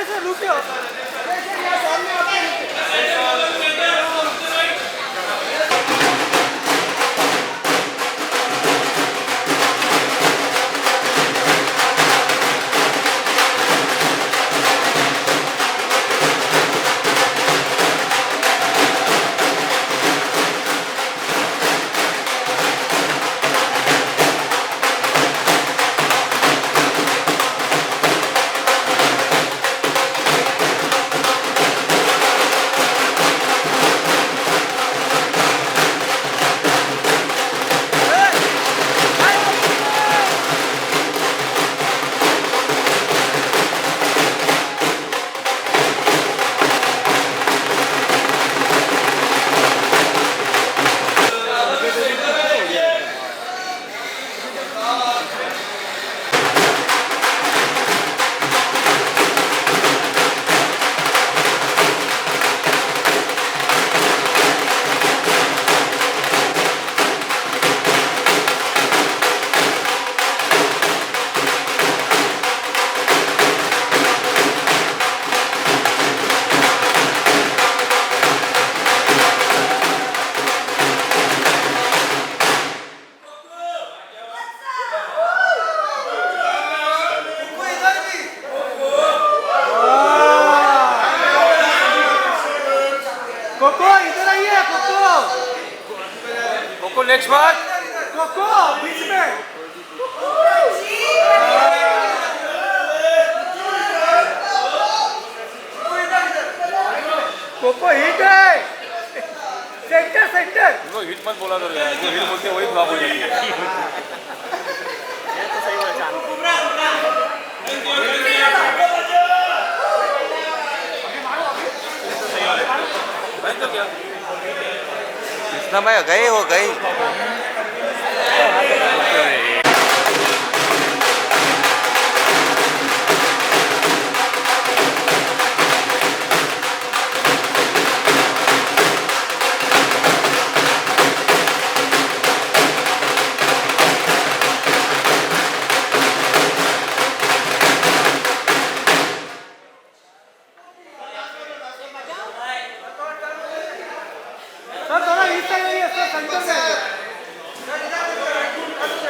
से रुकियो कोको इधर आइए कोको कोको नेक्स्ट बार कोको बीच में कोको हिट है सेंटर सेंटर इनको हिट मत बोला तो यार जो हिट बोलते हैं वही फ्लॉप हो जाती है ये तो सही बोला चांद तो क्या कृष्णा भाई गए वो गए सर थोड़ा इस साइड आइए सर सेंटर में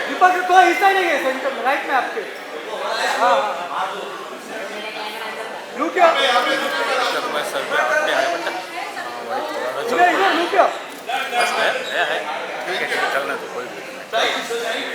दीपक थोड़ा इस साइड आइए सेंटर में राइट में आपके हाँ हाँ रुकियो जब मैं सर पे आके आया बंदा इधर इधर रुकियो बस है ठीक है चलना तो कोई नहीं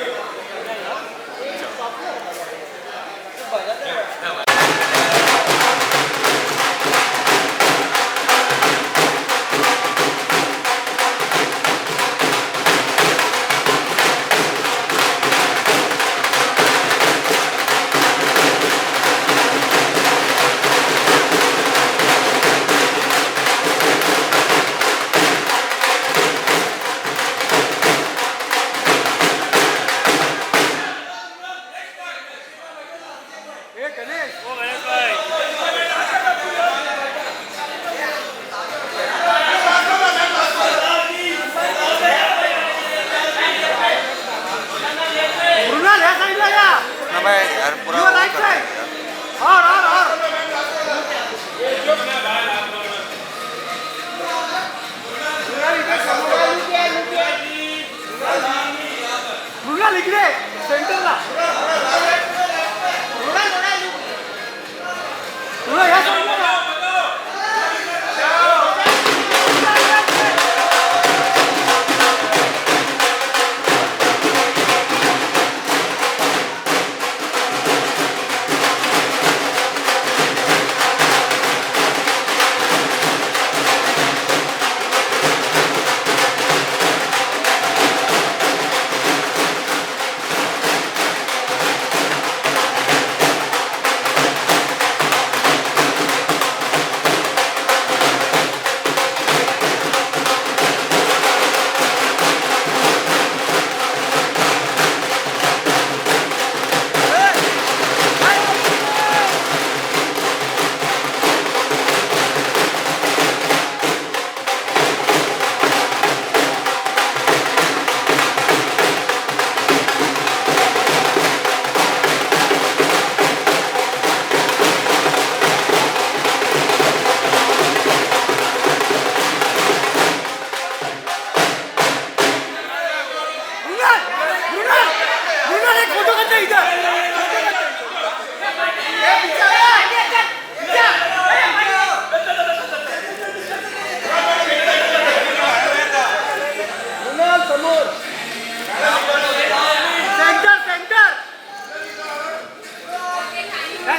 ए गणेश ओ गणेश भाई मृणाल ह्या साईडला या कृष्णा भाई यार पूरा युअर राइट साइड और मृणाल इकडे सेंटरला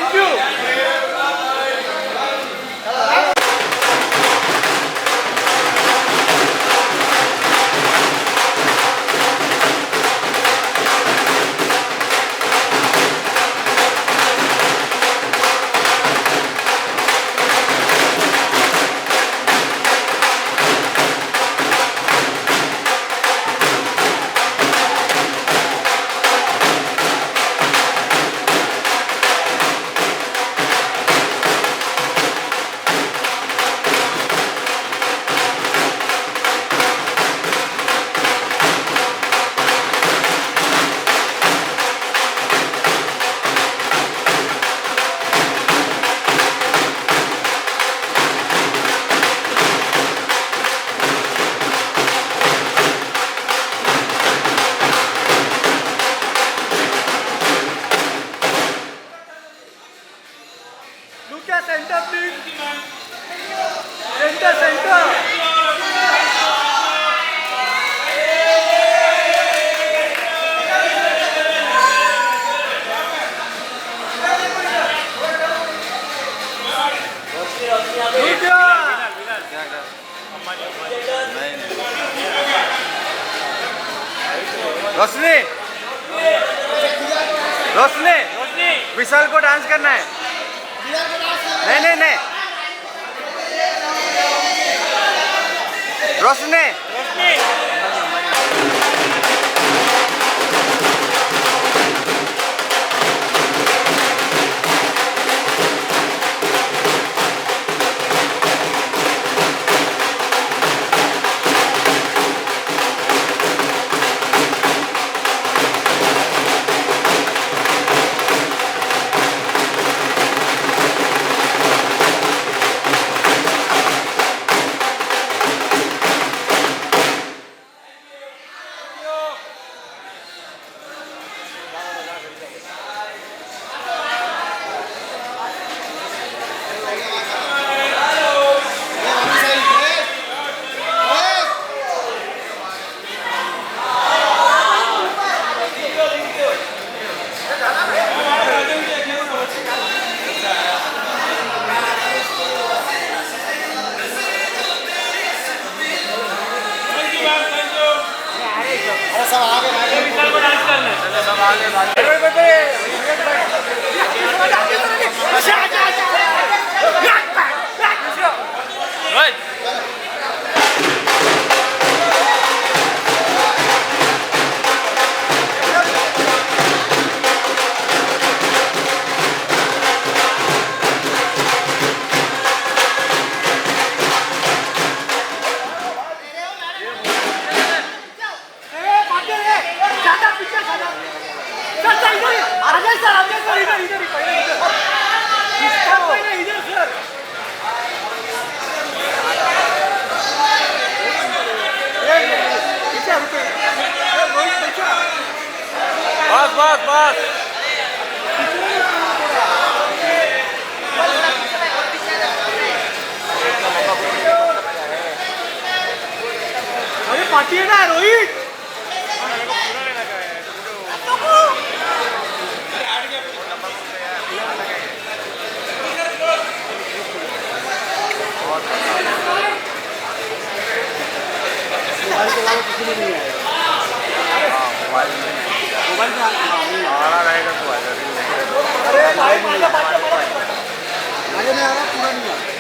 Thank you. Look at center, please. Center, center. Look here. रोशनी रोशनी विशाल को डांस करना है नहीं नहीं नहीं रोशनी बस बस अरे पार्टी है ना रोहित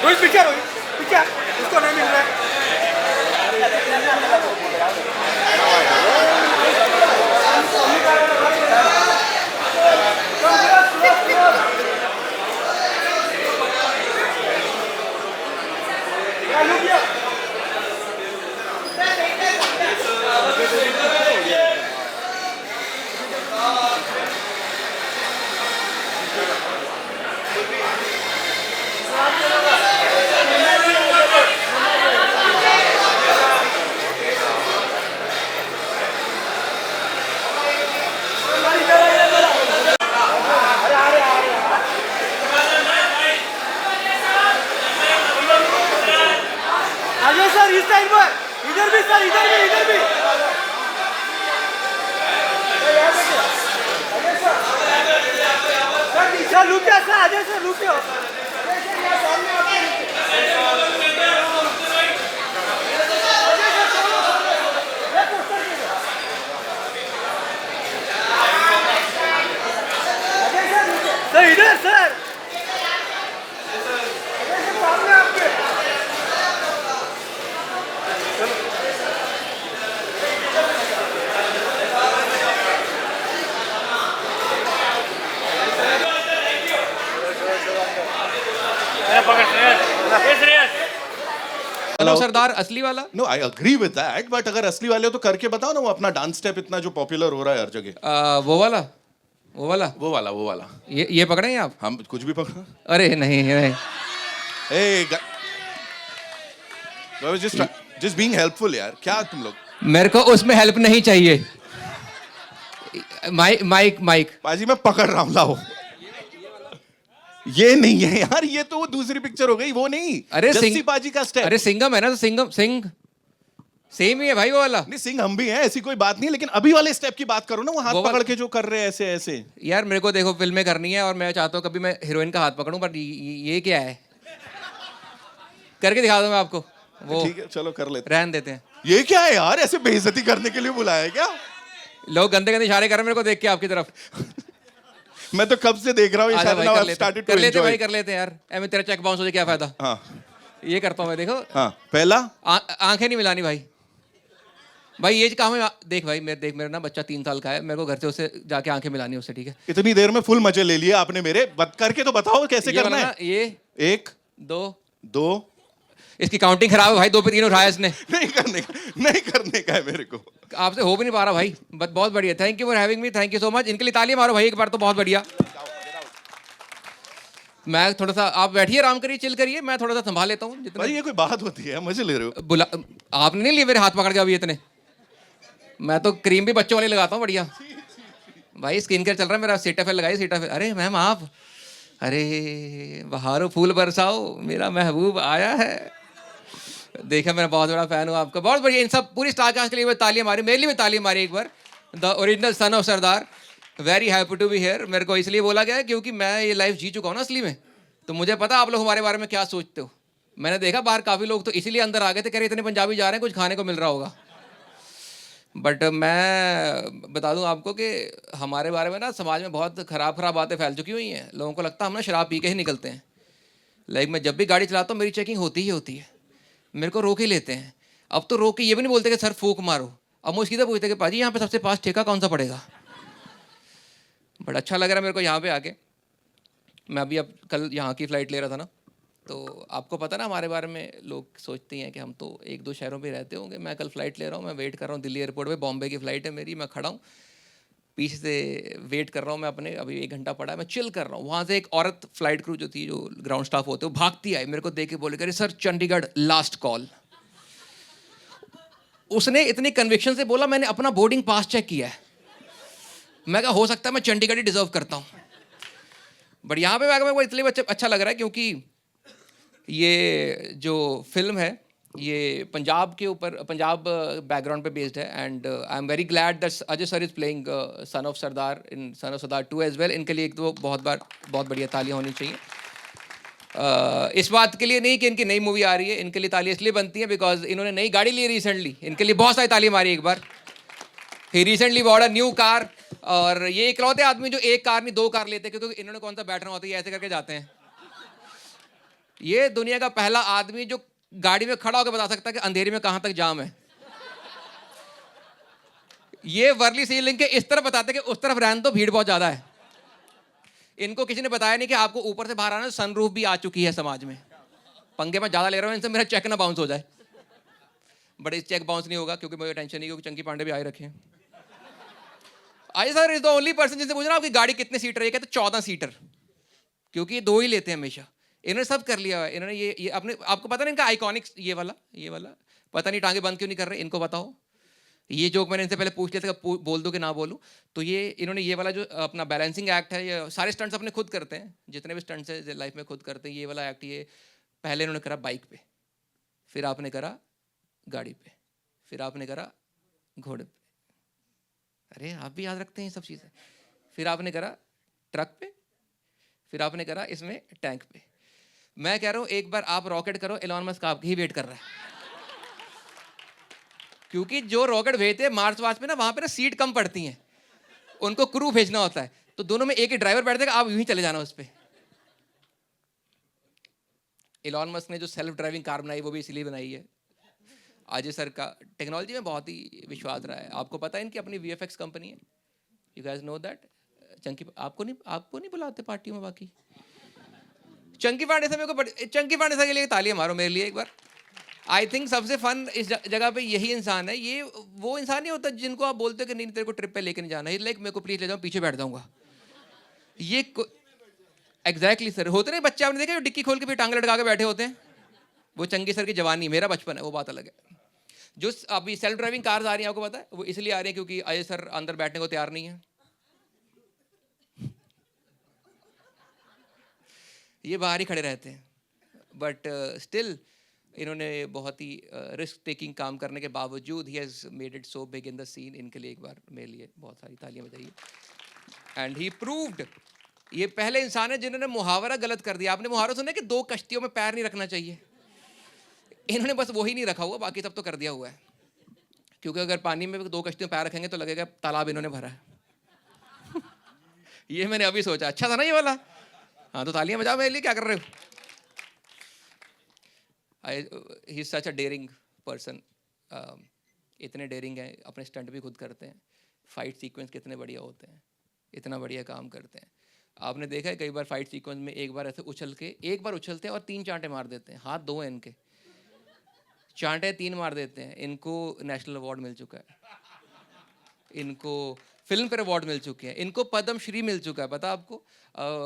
रोहित पीछे पीछे उसको नहीं मिल रहा है हेलो सरदार असली वाला no I agree with that, but अगर असली वाले हो तो करके बताओ ना, वो अपना डांस स्टेप इतना जो पॉपुलर हो रहा है हर जगह। वो वाला वो वाला वो वाला ये पकड़ेंगे आप? हम कुछ भी पकड़ो। अरे नहीं नहीं ए जस्ट बीइंग हेल्पफुल यार, क्या तुम लोग। मेरे को उसमें हेल्प नहीं चाहिए। माइक बाजी मैं पकड़ रहा हूँ, लाओ। ये नहीं है यार, ये तो वो दूसरी पिक्चर हो गई, वो नहीं। अरे जस्सी बाजी का स्टेप। अरे सिंघम है ना, तो सिंह सेम ही है भाई वो वाला। नहीं सिंह हम भी हैं, ऐसी कोई बात नहीं, लेकिन अभी वाले स्टेप की बात करो ना, वो हाथ पकड़ के जो कर रहे हैं ऐसे ऐसे। यार मेरे को देखो फिल्में करनी है और मैं चाहता हूँ कभी मैं हीरोइन का हाथ पकड़ूं, बट ये क्या है? करके दिखा दूं मैं आपको वो। ठीक है चलो कर लेते रहन देते हैं। ये क्या है यार, ऐसे बेइज्जती करने के लिए बुलाया है क्या? लोग गंदे गंदे इशारे कर रहे हैं मेरे को देख के आपकी तरफ। मैं तो कब से देख रहा हूँ ये शायद, now I've started to कर लेते enjoy भाई, it. कर लेते हैं यार। मैं तेरा चेक बाउंस हो जाए क्या फायदा? हाँ ये करता हूँ मैं, देखो। हाँ पहला आंखें नहीं मिलानी भाई। भाई ये काम है, देख भाई मेरा ना बच्चा 3 साल का है, मेरे को घर से उसे जाके आंखें मिलानी उससे, ठीक है? इतनी देर में फुल मजे ले लिए आपने मेरे, करके तो बताओ कैसे करना है। ये 1 2 इसकी काउंटिंग खराब है भाई, 2 पे 3 उठाया इसने। नहीं करने का है मेरे को। आपसे हो भी नहीं पा रहा भाई, बहुत बढ़िया। Thank you for having me, thank you so much. इनके लिए तालियां मारो भाई एक बार तो, बहुत बढ़िया। मैं थोड़ा सा, आप बैठिए आराम करिए, चिल करिए, मैं थोड़ा सा संभाल लेता हूँ जितना। भाई ये कोई बात होती है, मजे ले रहे हो। आपने नहीं लिए मेरे हाथ पकड़ के अभी इतने? मैं तो क्रीम भी बच्चों वाली लगाता हूँ, बढ़िया भाई। स्किन केयर चल रहा है मेरा, सीटाफेल लगाइए, सीटाफेल। अरे मैम आप, अरे बहारो फूल बरसाओ, मेरा महबूब आया है। देखा, मैं बहुत बड़ा फैन हूँ आपका, बहुत बढ़िया। इन सब पूरी स्टार कास्ट के लिए तालियां मारी, मेरे लिए भी तालियां मारी एक बार। The original son of Sardar, very happy to be here. मेरे को इसलिए बोला गया है क्योंकि मैं ये लाइफ जी चुका हूँ ना असली में, तो मुझे पता आप लोग हमारे बारे में क्या सोचते हो। मैंने देखा बाहर काफ़ी लोग तो इसीलिए अंदर आ गए थे, कह रहे इतने पंजाबी जा रहे हैं, कुछ खाने को मिल रहा होगा। बट मैं बता दूं आपको कि हमारे बारे में ना समाज में बहुत ख़राब बातें फैल चुकी हुई हैं। लोगों को लगता है हम ना शराब पी के ही निकलते हैं। लाइक मैं जब भी गाड़ी चलाता हूँ मेरी चेकिंग होती ही होती है, मेरे को रोक ही लेते हैं। अब तो रोक के ये भी नहीं बोलते कि सर फूक मारो, अब मुझे सीधा पूछते कि पाजी यहाँ पे सबसे पास ठेका कौन सा पड़ेगा। बड़ा अच्छा लग रहा है मेरे को यहाँ पे आके। मैं अभी अब कल यहाँ की फ़्लाइट ले रहा था ना, तो आपको पता ना हमारे बारे में लोग सोचते हैं कि हम तो 1-2 शहरों पे रहते होंगे। मैं कल फ़्लाइट ले रहा हूँ, मैं वेट कर रहा हूँ दिल्ली एयरपोर्ट पे, बॉम्बे की फ़्लाइट है मेरी। मैं खड़ा हूँ पीछे से, वेट कर रहा हूँ मैं अपने, अभी 1 घंटा पड़ा है, मैं चिल कर रहा हूँ। वहाँ से एक औरत फ़्लाइट क्रू जो थी, जो ग्राउंड स्टाफ होते, वो भागती आई, मेरे को देख के बोले, अरे सर चंडीगढ़ लास्ट कॉल। उसने इतनी कन्विक्शन से बोला, मैंने अपना बोर्डिंग पास चेक किया है। मैं कहा हो सकता है मैं चंडीगढ़ ही डिजर्व करता हूँ। बट यहाँ पे मेरे को इसलिए अच्छा लग रहा है क्योंकि ये जो फिल्म है ये पंजाब के ऊपर, पंजाब बैकग्राउंड पे बेस्ड है। And I am very glad that Ajay sir is playing son of Sardar in son of Sardar 2 as well. इनके लिए एक तो बहुत बढ़िया तालियां होनी चाहिए। इस बात के लिए नहीं कि इनकी नई मूवी आ रही है, इनके लिए तालियां इसलिए बनती हैं बिकॉज इन्होंने नई गाड़ी ली रिसेंटली। इनके लिए बहुत सारी तालियां मारी एक बार। He recently bought a new car, और ये इकलौते आदमी जो एक कार नहीं 2 कार लेते हैं, क्योंकि इन्होंने कौन सा बैठना होता है, ऐसे करके जाते हैं। ये दुनिया का पहला आदमी जो गाड़ी में खड़ा होकर बता सकता है कि अंधेरे में कहां तक जाम है। ये वर्ली सीलिंग के इस तरफ बताते कि उस तरफ रहने तो भीड़ बहुत ज्यादा है। इनको किसी ने बताया नहीं कि आपको ऊपर से बाहर आना, सनरूफ भी आ चुकी है समाज में। पंगे में ज्यादा ले रहा हूं इनसे, मेरा चेक ना बाउंस हो जाए। बट इस चेक बाउंस नहीं होगा क्योंकि मुझे टेंशन नहीं, क्योंकि चंकी पांडे भी आए रखे हैं। I sir is the only person जिससे पूछना आपकी गाड़ी कितने सीटर है, कहते 14 सीटर, क्योंकि ये 2 ही लेते हैं हमेशा। इन्होंने सब कर लिया है। इन्होंने ये अपने, आपको पता नहीं इनका आइकॉनिक ये वाला पता नहीं टांगे बंद क्यों नहीं कर रहे, इनको बताओ। ये जोक मैंने इनसे पहले पूछ लिया था बोल दो कि ना बोलूं, तो ये इन्होंने ये वाला जो अपना बैलेंसिंग एक्ट है, ये सारे स्टंट्स अपने खुद करते हैं, जितने भी स्टंट्स है लाइफ में खुद करते हैं। ये वाला एक्ट ये पहले इन्होंने करा बाइक पे, फिर आपने करा गाड़ी पे, फिर आपने करा घोड़े पे, अरे आप भी याद रखते हैं ये सब चीज़ें। फिर आपने करा ट्रक पे, फिर आपने करा इसमें टैंक पे। मैं कह रहा हूँ एक बार आप रॉकेट करो, एलॉन मस्क आपकी ही वेट कर रहा है। क्योंकि जो रॉकेट भेजते हैं मार्स वार्स पे ना, वहां पे ना सीट कम पड़ती हैं, उनको क्रू भेजना होता है, तो दोनों में एक ही ड्राइवर बैठ जाएगा, आप यूं ही चले जाना उस पर। एलॉन मस्क ने जो सेल्फ ड्राइविंग कार बनाई वो भी इसलिए बनाई है। अजय सर का टेक्नोलॉजी में बहुत ही विश्वास रहा है। आपको पता है इनकी अपनी VFX कंपनी है, you guys know that. Chunky आपको नहीं बुलाते पार्टियों में बाकी। चंकी पांडे से मेरे को चंकी पांडे साहब के लिए तालियां मारो मेरे लिए एक बार। आई थिंक सबसे फन इस जगह पे यही इंसान है। ये वो इंसान नहीं होता जिनको आप बोलते हो कि नहीं तेरे को ट्रिप पे लेके नहीं जाना, लाइक मेरे को प्लीज ले जाओ, पीछे बैठ जाऊंगा। ये एग्जैक्टली सर, होते नहीं बच्चे आपने देखा जो डिक्की खोल के फिर टांग लटका के बैठे होते हैं, वो चंगी सर की जवानी, मेरा बचपन है, वो बात अलग है। जो अभी सेल्फ ड्राइविंग कार्स आ रही हैं आपको पता है, वो इसलिए आ रही है क्योंकि अजय सर अंदर बैठने को तैयार नहीं है। ये बाहर ही खड़े रहते हैं, बट स्टिल इन्होंने बहुत ही रिस्क टेकिंग काम करने के बावजूद he has made it so big in the scene. इनके लिए एक बार मेरे लिए बहुत सारी तालियां बजाइए। एंड ही प्रूव्ड, ये पहले इंसान है जिन्होंने मुहावरा गलत कर दिया। आपने मुहावरा सुना कि 2 कश्तियों में पैर नहीं रखना चाहिए, इन्होंने बस वही नहीं रखा हुआ, बाकी सब तो कर दिया हुआ है। क्योंकि अगर पानी में 2 कश्तियों में पैर रखेंगे तो लगेगा तालाब इन्होंने भरा है। ये मैंने अभी सोचा, अच्छा था ना ये वाला। हाँ तो तालियां बजाओ मेरे लिए, क्या कर रहे हो। He is such a dairying person, इतने डेयरिंग हैं, अपने स्टंट भी खुद करते हैं। फाइट सीक्वेंस कितने बढ़िया होते हैं, इतना बढ़िया काम करते हैं। आपने देखा है कई बार फाइट सीक्वेंस में एक बार ऐसे एक बार उछलते हैं और 3 चांटे मार देते हैं। हाथ 2 हैं इनके, चांटे 3 मार देते हैं। इनको नेशनल अवार्ड मिल चुका है, इनको फिल्म पर अवार्ड मिल चुके हैं, इनको पद्म श्री मिल चुका है। पता आपको,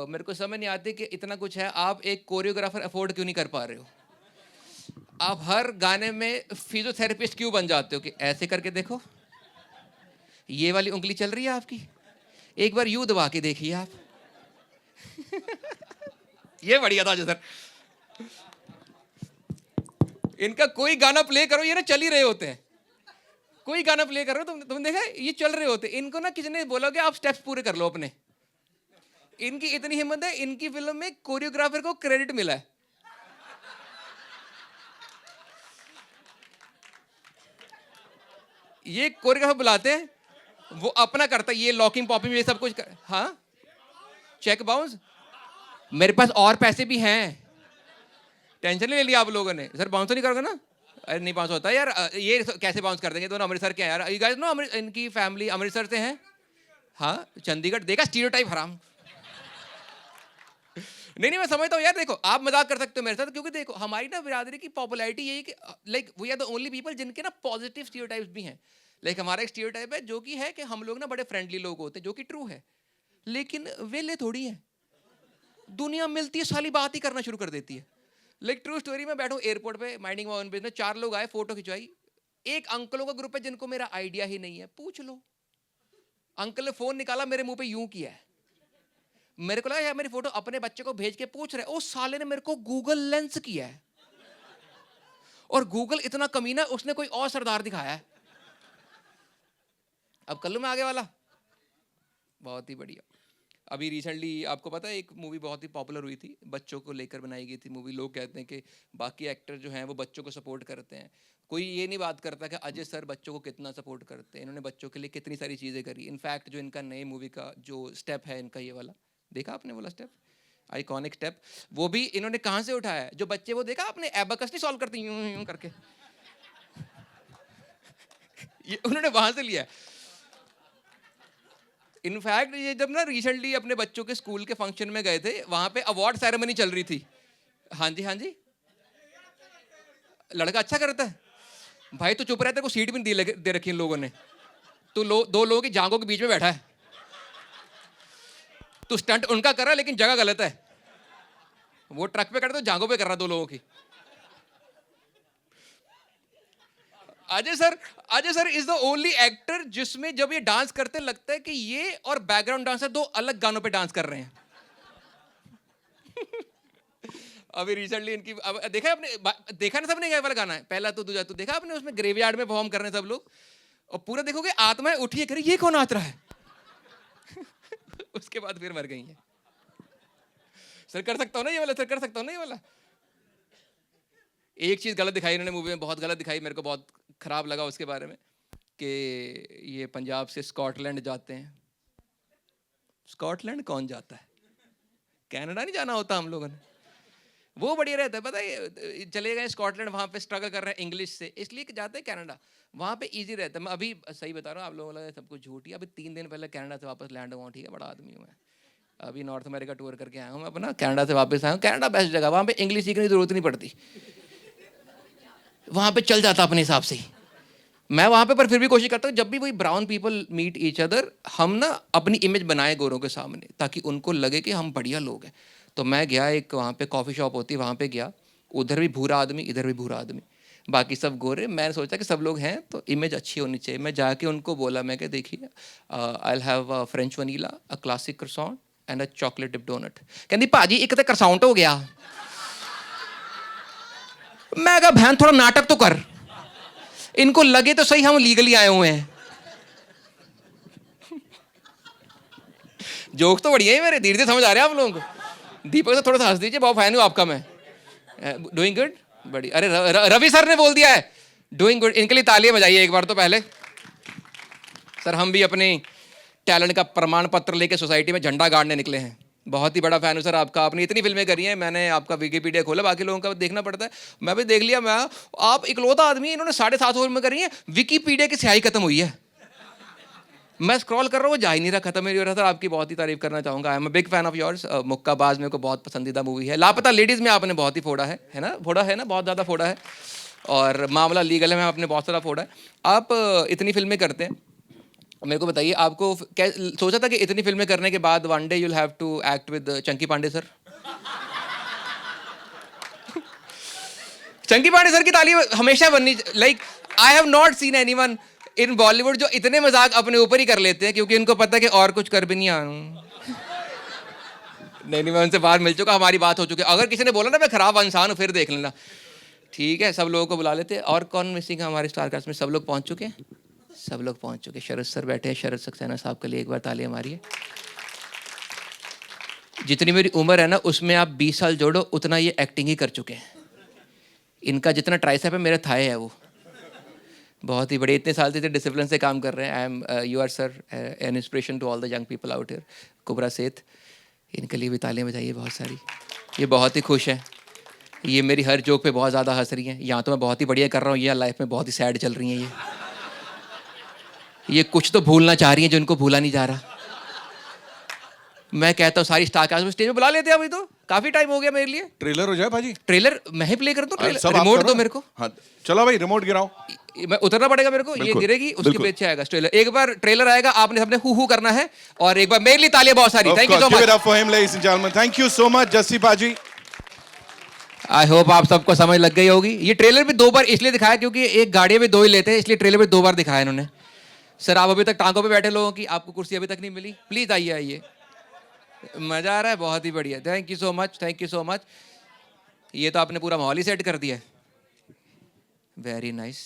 मेरे को समझ नहीं आती कि इतना कुछ है, आप एक कोरियोग्राफर अफोर्ड क्यों नहीं कर पा रहे हो। आप हर गाने में फिजियोथेरेपिस्ट क्यों बन जाते हो कि ऐसे करके देखो, ये वाली उंगली चल रही है आपकी, एक बार यूं दबा के देखिए आप। ये बढ़िया था सर। इनका कोई गाना प्ले करो, ये ना चल ही रहे होते हैं। कोई गाना प्ले करो तुम देखा, ये चल रहे होते। इनको ना किसी ने बोला कि आप स्टेप्स पूरे कर लो अपने। इनकी इतनी हिम्मत है, इनकी फिल्म में कोरियोग्राफर को क्रेडिट मिला है। ये कोरियोग्राफर बुलाते हैं, वो अपना करता है, ये लॉकिंग पॉपिंग ये सब कुछ हाँ चेक बाउंस, मेरे पास और पैसे भी हैं, टेंशन नहीं ले लिया आप लोगों ने। सर बाउंस तो नहीं करोगे ना, अरे नहीं बाउंस होता यार, ये कैसे बाउंस कर देंगे, दोनों अमृतसर के हैं यार। यू गाइस नो इनकी फैमिली अमृतसर से है। हाँ चंडीगढ़, देखा स्टीरियोटाइप हराम। नहीं मैं समझता हूँ यार, देखो आप मजाक कर सकते हो मेरे साथ, क्योंकि देखो हमारी ना बिरादरी की पॉपुलैरिटी यही कि like we are the only people जिनके ना पॉजिटिव स्टीरियोटाइप्स भी हैं। लाइक हमारा एक स्टीरियोटाइप है जो कि है कि हम लोग ना बड़े फ्रेंडली लोग होते हैं, जो कि ट्रू है, लेकिन वेले थोड़ी है। दुनिया मिलती है साली बात ही करना शुरू कर देती है। लाइक ट्रू स्टोरी में बैठूं एयरपोर्ट पे माइंडिंग माय ओन बिजनेस, 4 लोग आए, फोटो खिंचवाई। एक अंकलों का ग्रुप है जिनको मेरा आइडिया ही नहीं है, पूछ लो। अंकल ने फोन निकाला, मेरे मुंह पे यूं किया है, मेरे को लगा यार मेरी फोटो अपने बच्चे को भेज के पूछ रहे। उस साले ने मेरे को गूगल लेंस किया है, और गूगल इतना कमीना, उसने कोई और सरदार दिखाया है। अब कल्लू में आगे वाला बहुत ही बढ़िया। अभी रिसेंटली आपको पता है एक मूवी बहुत ही पॉपुलर हुई थी, बच्चों को लेकर बनाई गई थी मूवी। लोग कहते हैं कि बाकी एक्टर जो हैं वो बच्चों को सपोर्ट करते हैं, कोई ये नहीं बात करता कि अजय सर बच्चों को कितना सपोर्ट करते हैं। इन्होंने बच्चों के लिए कितनी सारी चीज़ें करी। इनफैक्ट जो इनका नए मूवी का जो स्टेप है इनका, ये वाला देखा आपने वाला स्टेप, आइकॉनिक स्टेप, वो भी इन्होंने कहाँ से उठाया है। जो बच्चे वो देखा आपने, एबाकस नहीं सॉल्व करते यूं यूं करके, ये उन्होंने वहां से लिया। इनफैक्ट ये जब ना रिसेंटली अपने बच्चों के स्कूल के फंक्शन में गए थे, वहां पे अवार्ड सेरेमनी चल रही थी। हाँ जी लड़का अच्छा करता है भाई, तो चुप रहते, को सीट भी नहीं दे रखी इन लोगों ने। तो 2 लोगों की जांघों के बीच में बैठा है, तो स्टंट उनका कर रहा है लेकिन जगह गलत है। वो ट्रक पे कर रहा, तो जांघों पे कर रहा 2 लोगों की। Ajay sir is the only actor जिसमें जब ये डांस करते लगता है कि ये और बैकग्राउंड डांसर 2 अलग गानों पे डांस कर रहे हैं। अभी रिसेंटली इनकी देखा आपने, देखा ना सबने, क्या वाला गाना है, पहला तो दूजा तो, देखा आपने, उसमें ग्रेवयार्ड में परफॉर्म कर रहे हैं सब लोग, और पूरा देखोगे आत्माएं उठी करे ये कौन नाच रहा है। उसके बाद फिर मर गई है। सर कर सकता हूँ ना ये वाला, सर कर सकता हूँ ना ये वाला। एक चीज गलत दिखाई इन्होंने मूवी में, बहुत गलत दिखाई, मेरे को बहुत खराब लगा उसके बारे में, कि ये पंजाब से स्कॉटलैंड जाते हैं। स्कॉटलैंड कौन जाता है, कनाडा नहीं जाना होता हम लोगों ने। वो बढ़िया रहता है, पता है, चले गए स्कॉटलैंड, वहाँ पे स्ट्रगल कर रहे हैं इंग्लिश से, इसलिए कि जाते हैं कनाडा, वहाँ पे इजी रहता है। मैं अभी सही बता रहा हूँ, आप लोगों को लगा सब कुछ झूठ ही। अभी 3 दिन पहले कनाडा से वापस लैंड हुआ, ठीक है, बड़ा आदमी हूँ मैं। अभी नॉर्थ अमेरिका टूर करके आया हूँ मैं अपना, कनाडा से वापस आया हूँ। कनाडा बेस्ट जगह, वहाँ पे इंग्लिश सीखने की जरूरत नहीं पड़ती, वहाँ पे चल जाता अपने हिसाब से ही मैं वहाँ पे। पर फिर भी कोशिश करता हूँ जब भी वही brown people meet each other, हम ना अपनी इमेज बनाए गोरों के सामने ताकि उनको लगे कि हम बढ़िया लोग हैं। तो मैं गया एक वहाँ पे कॉफ़ी शॉप होती है, वहाँ पे गया, उधर भी भूरा आदमी, इधर भी भूरा आदमी, बाकी सब गोरे। मैंने सोचा कि सब लोग हैं तो इमेज अच्छी होनी चाहिए। मैं जाके उनको बोला, मैं क्या देखिए, I will have a French vanilla, a classic croissant and a chocolate dip donut. कहती भाजी एक तो croissant हो गया। मैं कहा बहन थोड़ा नाटक तो कर, इनको लगे तो सही हम लीगली आए हुए हैं। जोक तो बढ़िया है मेरे, धीरे धीरे समझ आ रहे हैं आप लोगों को। दीपक से थोड़ा सा हंस दीजिए, बहुत फैन हूँ आपका मैं। डूइंग गुड, बड़ी। अरे रवि सर ने बोल दिया है डूइंग गुड, इनके लिए तालियां बजाइए एक बार तो पहले। सर हम भी अपने टैलेंट का प्रमाण पत्र लेके सोसाइटी में झंडा गाड़ने निकले हैं। बहुत ही बड़ा फैन हूँ सर आपका, आपने इतनी फिल्में करी हैं, मैंने आपका विकिपीडिया खोला, बाकी लोगों का देखना पड़ता है, मैं भी देख लिया। मैं आप इकलौता आदमी है, इन्होंने 750 फिल्में करी हैं, विकिपीडिया की स्याही खत्म हुई है। मैं स्क्रॉल कर रहा हूँ, जा ही नहीं रहा, खत्म ही नहीं हो रहा। सर आपकी बहुत ही तारीफ करना चाहूँगा, I am a big fan of yours. Mukkabaaz मेरे को बहुत पसंदीदा मूवी है। लापता लेडीज़ में आपने बहुत ही फोड़ा है ना, फोड़ा है ना, बहुत ज़्यादा फोड़ा है। और मामला लीगल है में आपने बहुत सारा फोड़ा है। आप इतनी फिल्में करते हैं, मेरे को बताइए आपको क्या सोचा था कि इतनी फिल्में करने के बाद one day you'll have to act with Chunky Pandey sir? Chunky Pandey sir की तालीम हमेशा बननी, like I have not seen anyone in Bollywood जो इतने मजाक अपने ऊपर ही कर लेते हैं, क्योंकि उनको पता है कि और कुछ कर भी नहीं आऊँ। नहीं, मैं उनसे बाहर मिल चुका, हमारी बात हो चुकी है। अगर किसी ने बोला ना मैं खराब इंसान हूँ, फिर देख लेना, ठीक है। सब लोगों को बुला लेते हैं। और कौन मिसिंग है हमारे स्टार कास्ट में? सब लोग पहुंच चुके हैं, सब लोग पहुंच चुके। शरद सर बैठे हैं, शरद सक्सेना साहब के लिए एक बार तालियां मारिए। जितनी मेरी उम्र है ना, उसमें आप 20 साल जोड़ो, उतना ये एक्टिंग ही कर चुके हैं। इनका जितना ट्राइसेप है मेरा थाई है वो, बहुत ही बड़े। इतने साल से डिसिप्लिन से काम कर रहे हैं। I am you are sir an inspiration to all the young people out here. Kubbra Sait, इनके लिए भी तालियां बजाइए बहुत सारी। ये बहुत ही खुश हैं, ये मेरी हर जोक पे बहुत ज़्यादा हंस रही हैं। यहाँ तो मैं बहुत ही बढ़िया कर रहा हूँ, ये लाइफ में बहुत ही सैड चल रही हैं। ये कुछ तो भूलना चाह रही हैं जो इनको भूला नहीं जा रहा। मैं कहता हूँ सारी स्टार कास्ट में स्टेज पे बुला लेते हैं। अभी तो काफी टाइम हो गया मेरे लिए। ट्रेलर हो जाए भाजी, ट्रेलर मैं ही प्ले कर दूं? ट्रेलर सब आप रिमोट करो दो ना। मेरे को। हाँ चलो भाई, रिमोट गिराओ। मैं उतरना पड़ेगा मेरे को, ये बिल्कुल, गिरेगी उसके बिल्कुल। पीछे आएगा ट्रेलर। एक बार ट्रेलर आएगा, आपने सबने हु करना है। और एक बार मेरे लिए तालियां बहुत सारी। Thank you so much, thank you so much Jassi बाजी। आई होप आप सबको समझ लग गई होगी। ये ट्रेलर भी 2 बार इसलिए दिखाया क्योंकि एक गाड़ी में 2 ही लेते हैं, इसलिए ट्रेलर में 2 बार दिखाया इन्होंने। सर आप अभी तक टांगों पे बैठे लोगों की, आपको कुर्सी अभी तक नहीं मिली, प्लीज आइए आइए, मजा आ रहा है, बहुत ही बढ़िया। Thank you so much, thank you so much. ये तो आपने पूरा माहौल ही सेट कर दिया है, वेरी नाइस।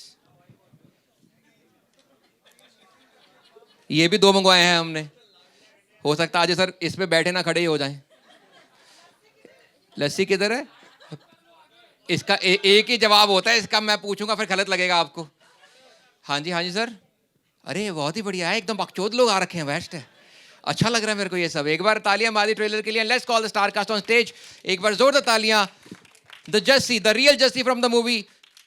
ये भी 2 मंगवाए हैं हमने, हो सकता है आज सर इस पे बैठे ना खड़े ही हो जाएं। लस्सी किधर है? इसका एक ही जवाब होता है इसका, मैं पूछूंगा फिर गलत लगेगा आपको। हाँ जी सर। अरे बहुत ही बढ़िया है, एकदम बकचोद लोग आ रखे हैं, बेस्ट है, अच्छा लग रहा है मेरे को ये सब। एक बार तालियां मारी ट्रेलर के लिए। Let's call the star cast on stage. एक बार जोरदार तालियां the Jassi, the real Jassi from the movie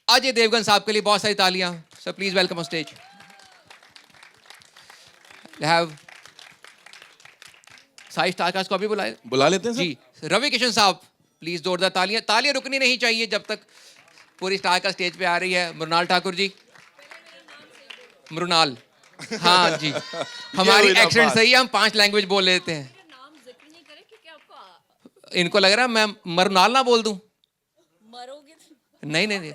Ajay Devgan साहब के लिए। बहुत सारी तालियां sir, please welcome on stage. Have सारी स्टार कास्ट को अभी बुला लेते हैं जी। रवि किशन साहब प्लीज जोरदार तालियां। तालियां रुकनी नहीं चाहिए जब तक पूरी स्टार का स्टेज पे आ रही है। मृणाल ठाकुर जी, मृणाल, हाँ जी, हमारी एक्सेंट सही है, हम 5 लैंग्वेज बोल लेते हैं। नाम जिक्र नहीं करे क्योंकि आपको इनको लग रहा है मैं मरुनाल ना बोल दूं। मरोगे। नहीं,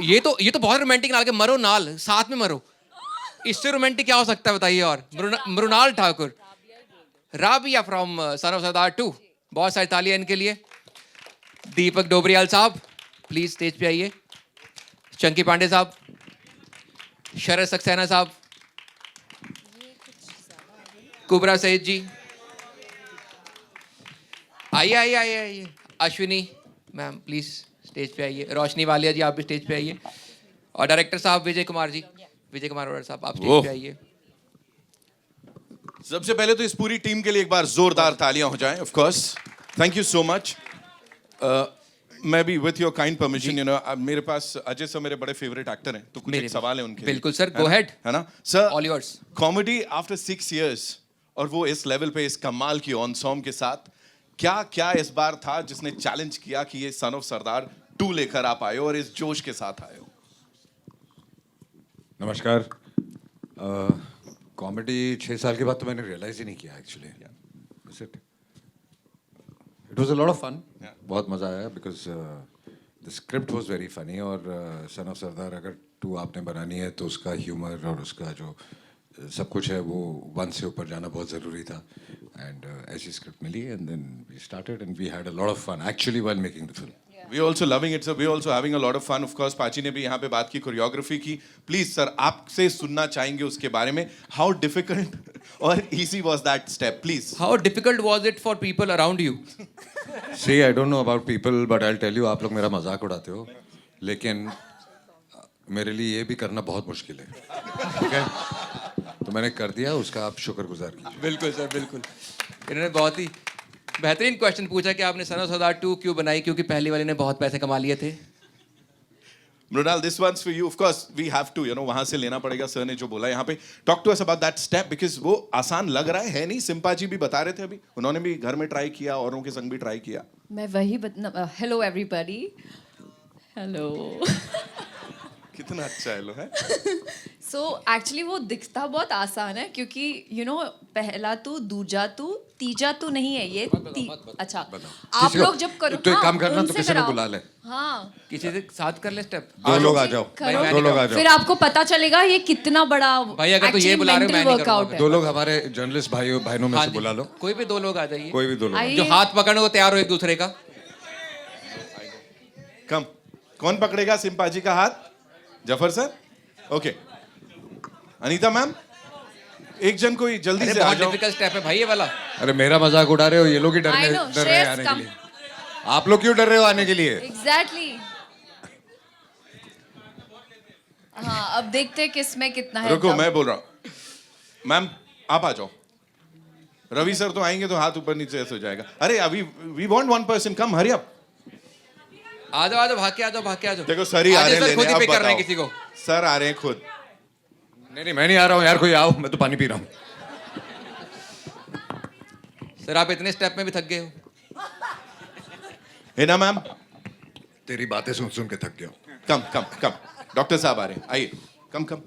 ये तो बहुत रोमांटिक नाल के, मरो नाल, साथ में मरो, इससे रोमांटिक क्या हो सकता है बताइए। और Mrunal Thakur, Rabia from son of Sardar 2, बहुत सारी तालियां इनके लिए। दीपक डोबरियाल साहब प्लीज स्टेज पे आइए। चंकी पांडे साहब, शरद सक्सेना साहब, कुबरा सईद जी, आइए। अश्विनी मैम प्लीज स्टेज पे आइए। रोशनी वालिया जी आप भी स्टेज पे आइए। और डायरेक्टर साहब विजय कुमार जी, विजय कुमार अरोड़ा साहब आप स्टेज पे आइए। सबसे पहले तो इस पूरी टीम के लिए एक बार जोरदार तालियां हो जाएं। Of course, thank you so much. मैं भी with your kind permission, you know, मेरे पास अजय सर मेरे बड़े फेवरेट एक्टर हैं, तो कुछ एक सवाल है उनके लिए। बिल्कुल सर, गो हेड, है ना sir? All yours. Comedy after 6 years और वो इस लेवल पे इस कमाल की ऑनसॉम के साथ, क्या क्या इस बार था जिसने चैलेंज किया कि ये सन ऑफ सरदार 2 लेकर आप आए हो और इस जोश के साथ आए हो? नमस्कार। कॉमेडी 6 साल के बाद तो मैंने रियलाइज ही नहीं किया actually. It was a lot of fun. बहुत मज़ा आया because the script was very funny और सन ऑफ सरदार अगर 2 आपने बनानी है तो उसका ह्यूमर और उसका जो सब कुछ है वो 1 से ऊपर जाना बहुत ज़रूरी था। एंड ऐसी स्क्रिप्ट मिली and then we started and we had a lot of fun actually while making the film. We are also loving it, sir. We are also having a lot of fun. Of course, पाची ने भी यहाँ पे बात की choreography की. Please, sir, आपसे सुनना चाहेंगे उसके बारे में. How difficult or easy was that step? Please. How difficult was it for people around you? See, I don't know about people, but I'll tell you, आप लोग मेरा मजाक उड़ाते हो, लेकिन मेरे लिए ये भी करना बहुत मुश्किल है, ठीक है? तो मैंने कर दिया, उसका आप शुक्रगुजार कीजिए। बिल्कुल सर, बिल्कुल। इन्होंने बहुत ही बेहतरीन क्वेश्चन पूछा कि आपने सन ऑफ सरदार 2 क्यों बनाई, क्योंकि पहली वाली ने बहुत पैसे कमा लिए थे। Mrunal, this one's for you. Of course, we have to, वहाँ से लेना पड़ेगा. सर ने जो बोला यहाँ पे. Talk to us about that step because वो आसान लग रहा है नहीं? सिम्पा जी भी बता रहे थे अभी. उन्होंने भी घर में ट्राई किया, औरों के संग भी ट्राई किया. मैं वही हेलो एवरीबॉडी, हेलो। कितना अच्छा है लो है. सो एक्चुअली वो दिखता बहुत आसान है क्योंकि पहला तू, दूजा तू, तीजा तू नहीं है ये। अच्छा, आप लोग जब करो तो एक काम करना, तो उनसे किसी को कराओ। बुला ले। हाँ, किसी से साथ कर ले स्टेप। 2 लोग आ जाओ, करो। 2 लोग आ जाओ। फिर आपको पता चलेगा ये कितना बड़ा भाई, अगर तो ये actually बुला रहे हो, मैं mental नहीं करूँगा workout है। 2 लोग हमारे जर्नलिस्ट बहनों में हाँ से जी, बुला लो। कोई भी 2 लोग आ जाइए। कोई भी 2 लोग। आइए। जो हाथ पकड़ने को तैयार हो एक दूसरे का। कम. कौन पकड़ेगा सिम्पा जी का हाथ? Zafar sir. Okay. Anita ma'am, एक जन कोई जल्दी अरे से आ बहुत जाओ. डिफिकल्ट स्टेप है भाई ये वाला। अरे मेरा मजाक उड़ा रहे हो, ये लोग ही I know, डर रहे हैं श्रेयस, आने के come. लिए। आप लोग क्यों डर रहे हो आने के लिए? एग्जैक्टली। हाँ, अब देखते हैं किसमें कितना है। रुको, दम। मैं बोल रहा हूँ. मैम, आप आ जाओ. रवि सर तो आएंगे तो हाथ ऊपर नीचे ऐसे हो जाएगा. अरे अभी we want 1 person. Come, hurry up. आ जाओ, भाग के आ जाओ, भाग के आ जाओ। देखो सर ही आ रहे हैं सर लेने. खुद ही अब पिक कर रहे हैं बताओ. किसी को। सर आ रहे हैं खुद. नहीं, मैं नहीं आ रहा हूँ यार, कोई आओ, मैं तो पानी पी रहा हूँ। सर आप इतने स्टेप में भी थक गए हो। है ना मैम? तेरी बातें सुन सुन के थक गया हूँ। कम कम कम. डॉक्टर साहब आ रहे हैं, आइए. कम कम.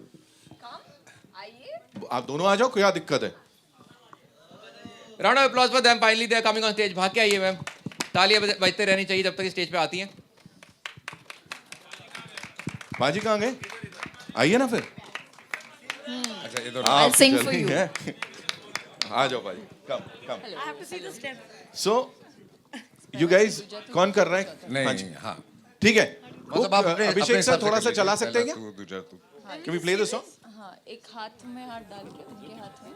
आइए। आप दोनों आ जाओ, क्या दिक्कत है? Round of applause for them, finally they are coming on stage. भाग के आइए मैम, तालियां बजते रहनी चाहिए जब तक स्टेज पे आती हैं। बाजी कहाँ गए? आइए ना फिर. अच्छा, ये तो I'll sing for जल्दी you. हैं. आ जाओ बाजी. कम कम. सो यू गाइस कौन कर रहे हैं? हाँ जी. नहीं, हाँ। ठीक है. मतलब आप अपने अभिषेक हिसाब सर से थोड़ा कर सा लीजिए, चला सकते हैं क्या? पहला तू, दूजा तू। Can we play the song? हाँ, एक हाथ में हाथ डाल के उनके हाथ में।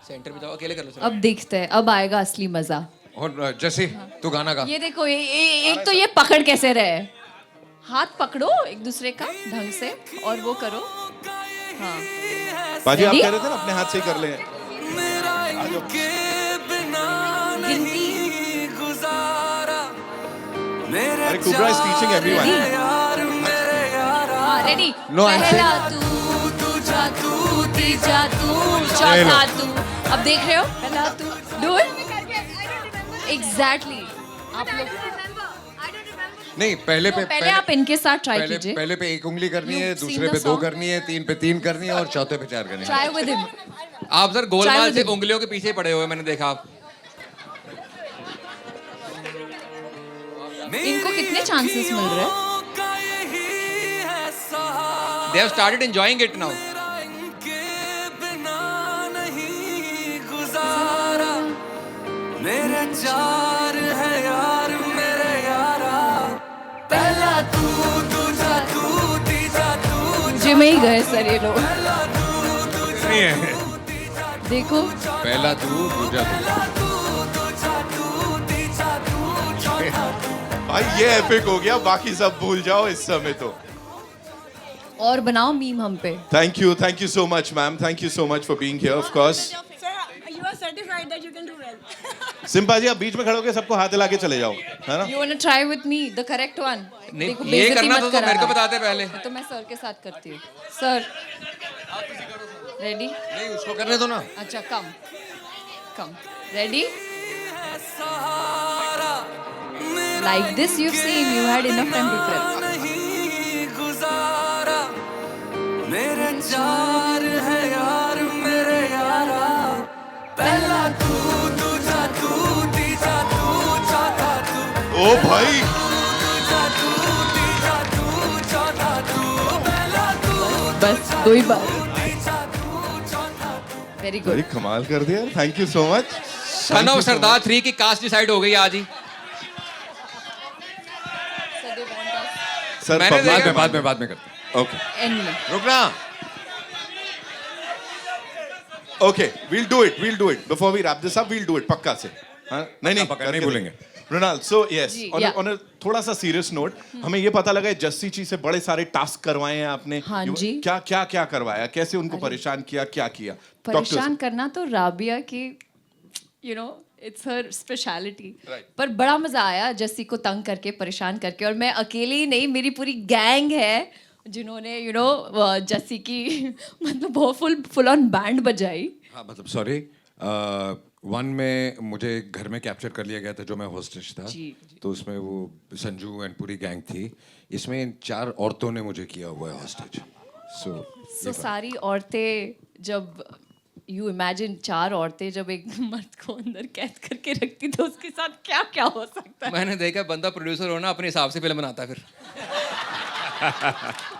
सेंटर में जाओ, अकेले कर लो सर। अब देखते हैं, अब आएगा असली मजा। और जैसे तू गाना गा। ये देखो, एक तो ये पकड़ कैसे रहे। हाथ पकड़ो एक दूसरे का ढंग से और वो करो। हाँ, बाजी आप Ready? कह रहे थे ना अपने हाथ से ही कर ले. गिनती। अरे कुबरा is teaching everyone. हाँ, रेडी। No, I'm पहला तू, दूजा तू, तीजा तू, चौथा तू। अब देख रहे हो? पहला तू, डू इट। एग्जैक्टली। आप लोग नहीं, पहले पे पहले आप इनके साथ ट्राई पहले कीजिए। पहले पे 1 उंगली करनी You है, sing दूसरे the पे 2 song? करनी है, 3 पे 3 करनी है और चौथे पे 4 करनी है। Try with him. आप सर गोलमाल Try से with him. उंगलियों के पीछे पड़े हुए मैंने देखा। आप इनको कितने चांसेस मिल रहे हैं? They have started enjoying it now. मेरे 4 है यार मेरे यारा, पहला तू, दूजा तू, तीजा तू, जिम ही गए सर ये लोग। नहीं है। देखो, पहला तू, दूजा तू। भाई ये एपिक हो गया. बाकी सब भूल जाओ इस समय तो. और बनाओ मीम हम पे। Thank you so much, ma'am. Thank you so much for being here, of course. Sir, you are certified that you can do well. सिम्पा जी आप बीच में खड़े होकर सबको हाथ हिला के चले जाओ, है ना? You wanna try with me the correct one? नहीं, देखो, ये बेइज्जती करना मत तो मेरे को कराना। बताते पहले। तो मैं सर के साथ करती हूँ। Sir, ready? नहीं, उसको करने दो ना। अच्छा, कम। Come. Ready? Like this, you've seen. You had enough time to prep. नहीं गुजारा मेरे चार है यार मेरे यारा पहला तू दूजा तू तीजा तू चौथा तू ओ भाई दूजा तू तीजा तू चौथा तू पहला तू बस 2 ही बार. तीजा तू चौथा तू Very भाई good. कमाल कर दिया, thank you so much. Son of Sardar 3 की कास्ट डिसाइड हो गई आज ही. सर मैंने देखा- बाद में करते हैं. ओके End में. रुकना. Okay we'll do it before we wrap this up. we'll do it पक्का से. हाँ नहीं पक्का नहीं भूलेंगे. Mrinal, so yes, ji, on yeah. a थोड़ा सा सीरियस नोट, हमें ये पता लगा है जस्सी जी से बड़े सारे टास्क करवाए हैं आपने. हाँ जी. क्या करवाया, कैसे उनको परेशान किया, क्या किया? Talk to us. परेशान करना तो राबिया की, you know, it's her speciality. Right. पर बड़ा मजा आया जस्सी को तंग करके, परेशान करके. और मैं अकेली ही नहीं, मेरी पूरी गैंग है जिन्होंने यू नो जस्सी की मतलब बहुत फुल ऑन बैंड बजाई. हाँ मतलब सॉरी. 1 में मुझे घर में कैप्चर कर लिया गया था जो मैं होस्टेज था. जी. तो उसमें वो संजू एंड पूरी गैंग थी. इसमें 4 औरतों ने मुझे किया हुआ है होस्टेज. सो सारी औरतें जब यू इमेजिन 4 औरतें जब एक मर्द को अंदर कैद करके रखती तो उसके साथ क्या क्या हो सकता है. मैंने देखा बंदा प्रोड्यूसर हो ना अपने हिसाब से फिल्म बनाता है फिर.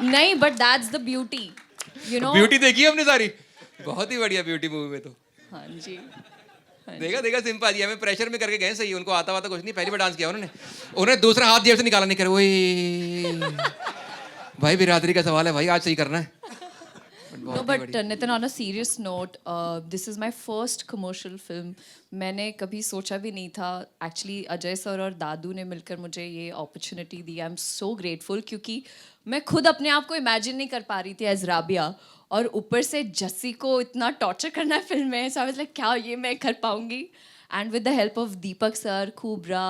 नहीं but that's the beauty you know. Beauty देखी है हमने सारी. बहुत ही बढ़िया ब्यूटी मूवी में तो. हाँ जी. देखा सिंपा जी हमें प्रेशर में करके गए. सही उनको आता वाता कुछ नहीं. पहली बार डांस किया उन्होंने दूसरा हाथ जेब से निकाला नहीं कर. वही भाई बिरादरी का सवाल है भाई, आज सही करना है. No, but Nitin, on a serious note, this is my first commercial film. मैंने कभी सोचा भी नहीं था. Actually, अजय सर और दादू ने मिलकर मुझे ये opportunity the. I'm so grateful क्योंकि मैं खुद अपने आप को imagine नहीं कर पा रही थी as राबिया. और ऊपर से जस्सी को इतना torture करना है फिल्म में. So I was like, क्या ये मैं कर पाऊंगी? And with the help of Deepak sir, Khubra,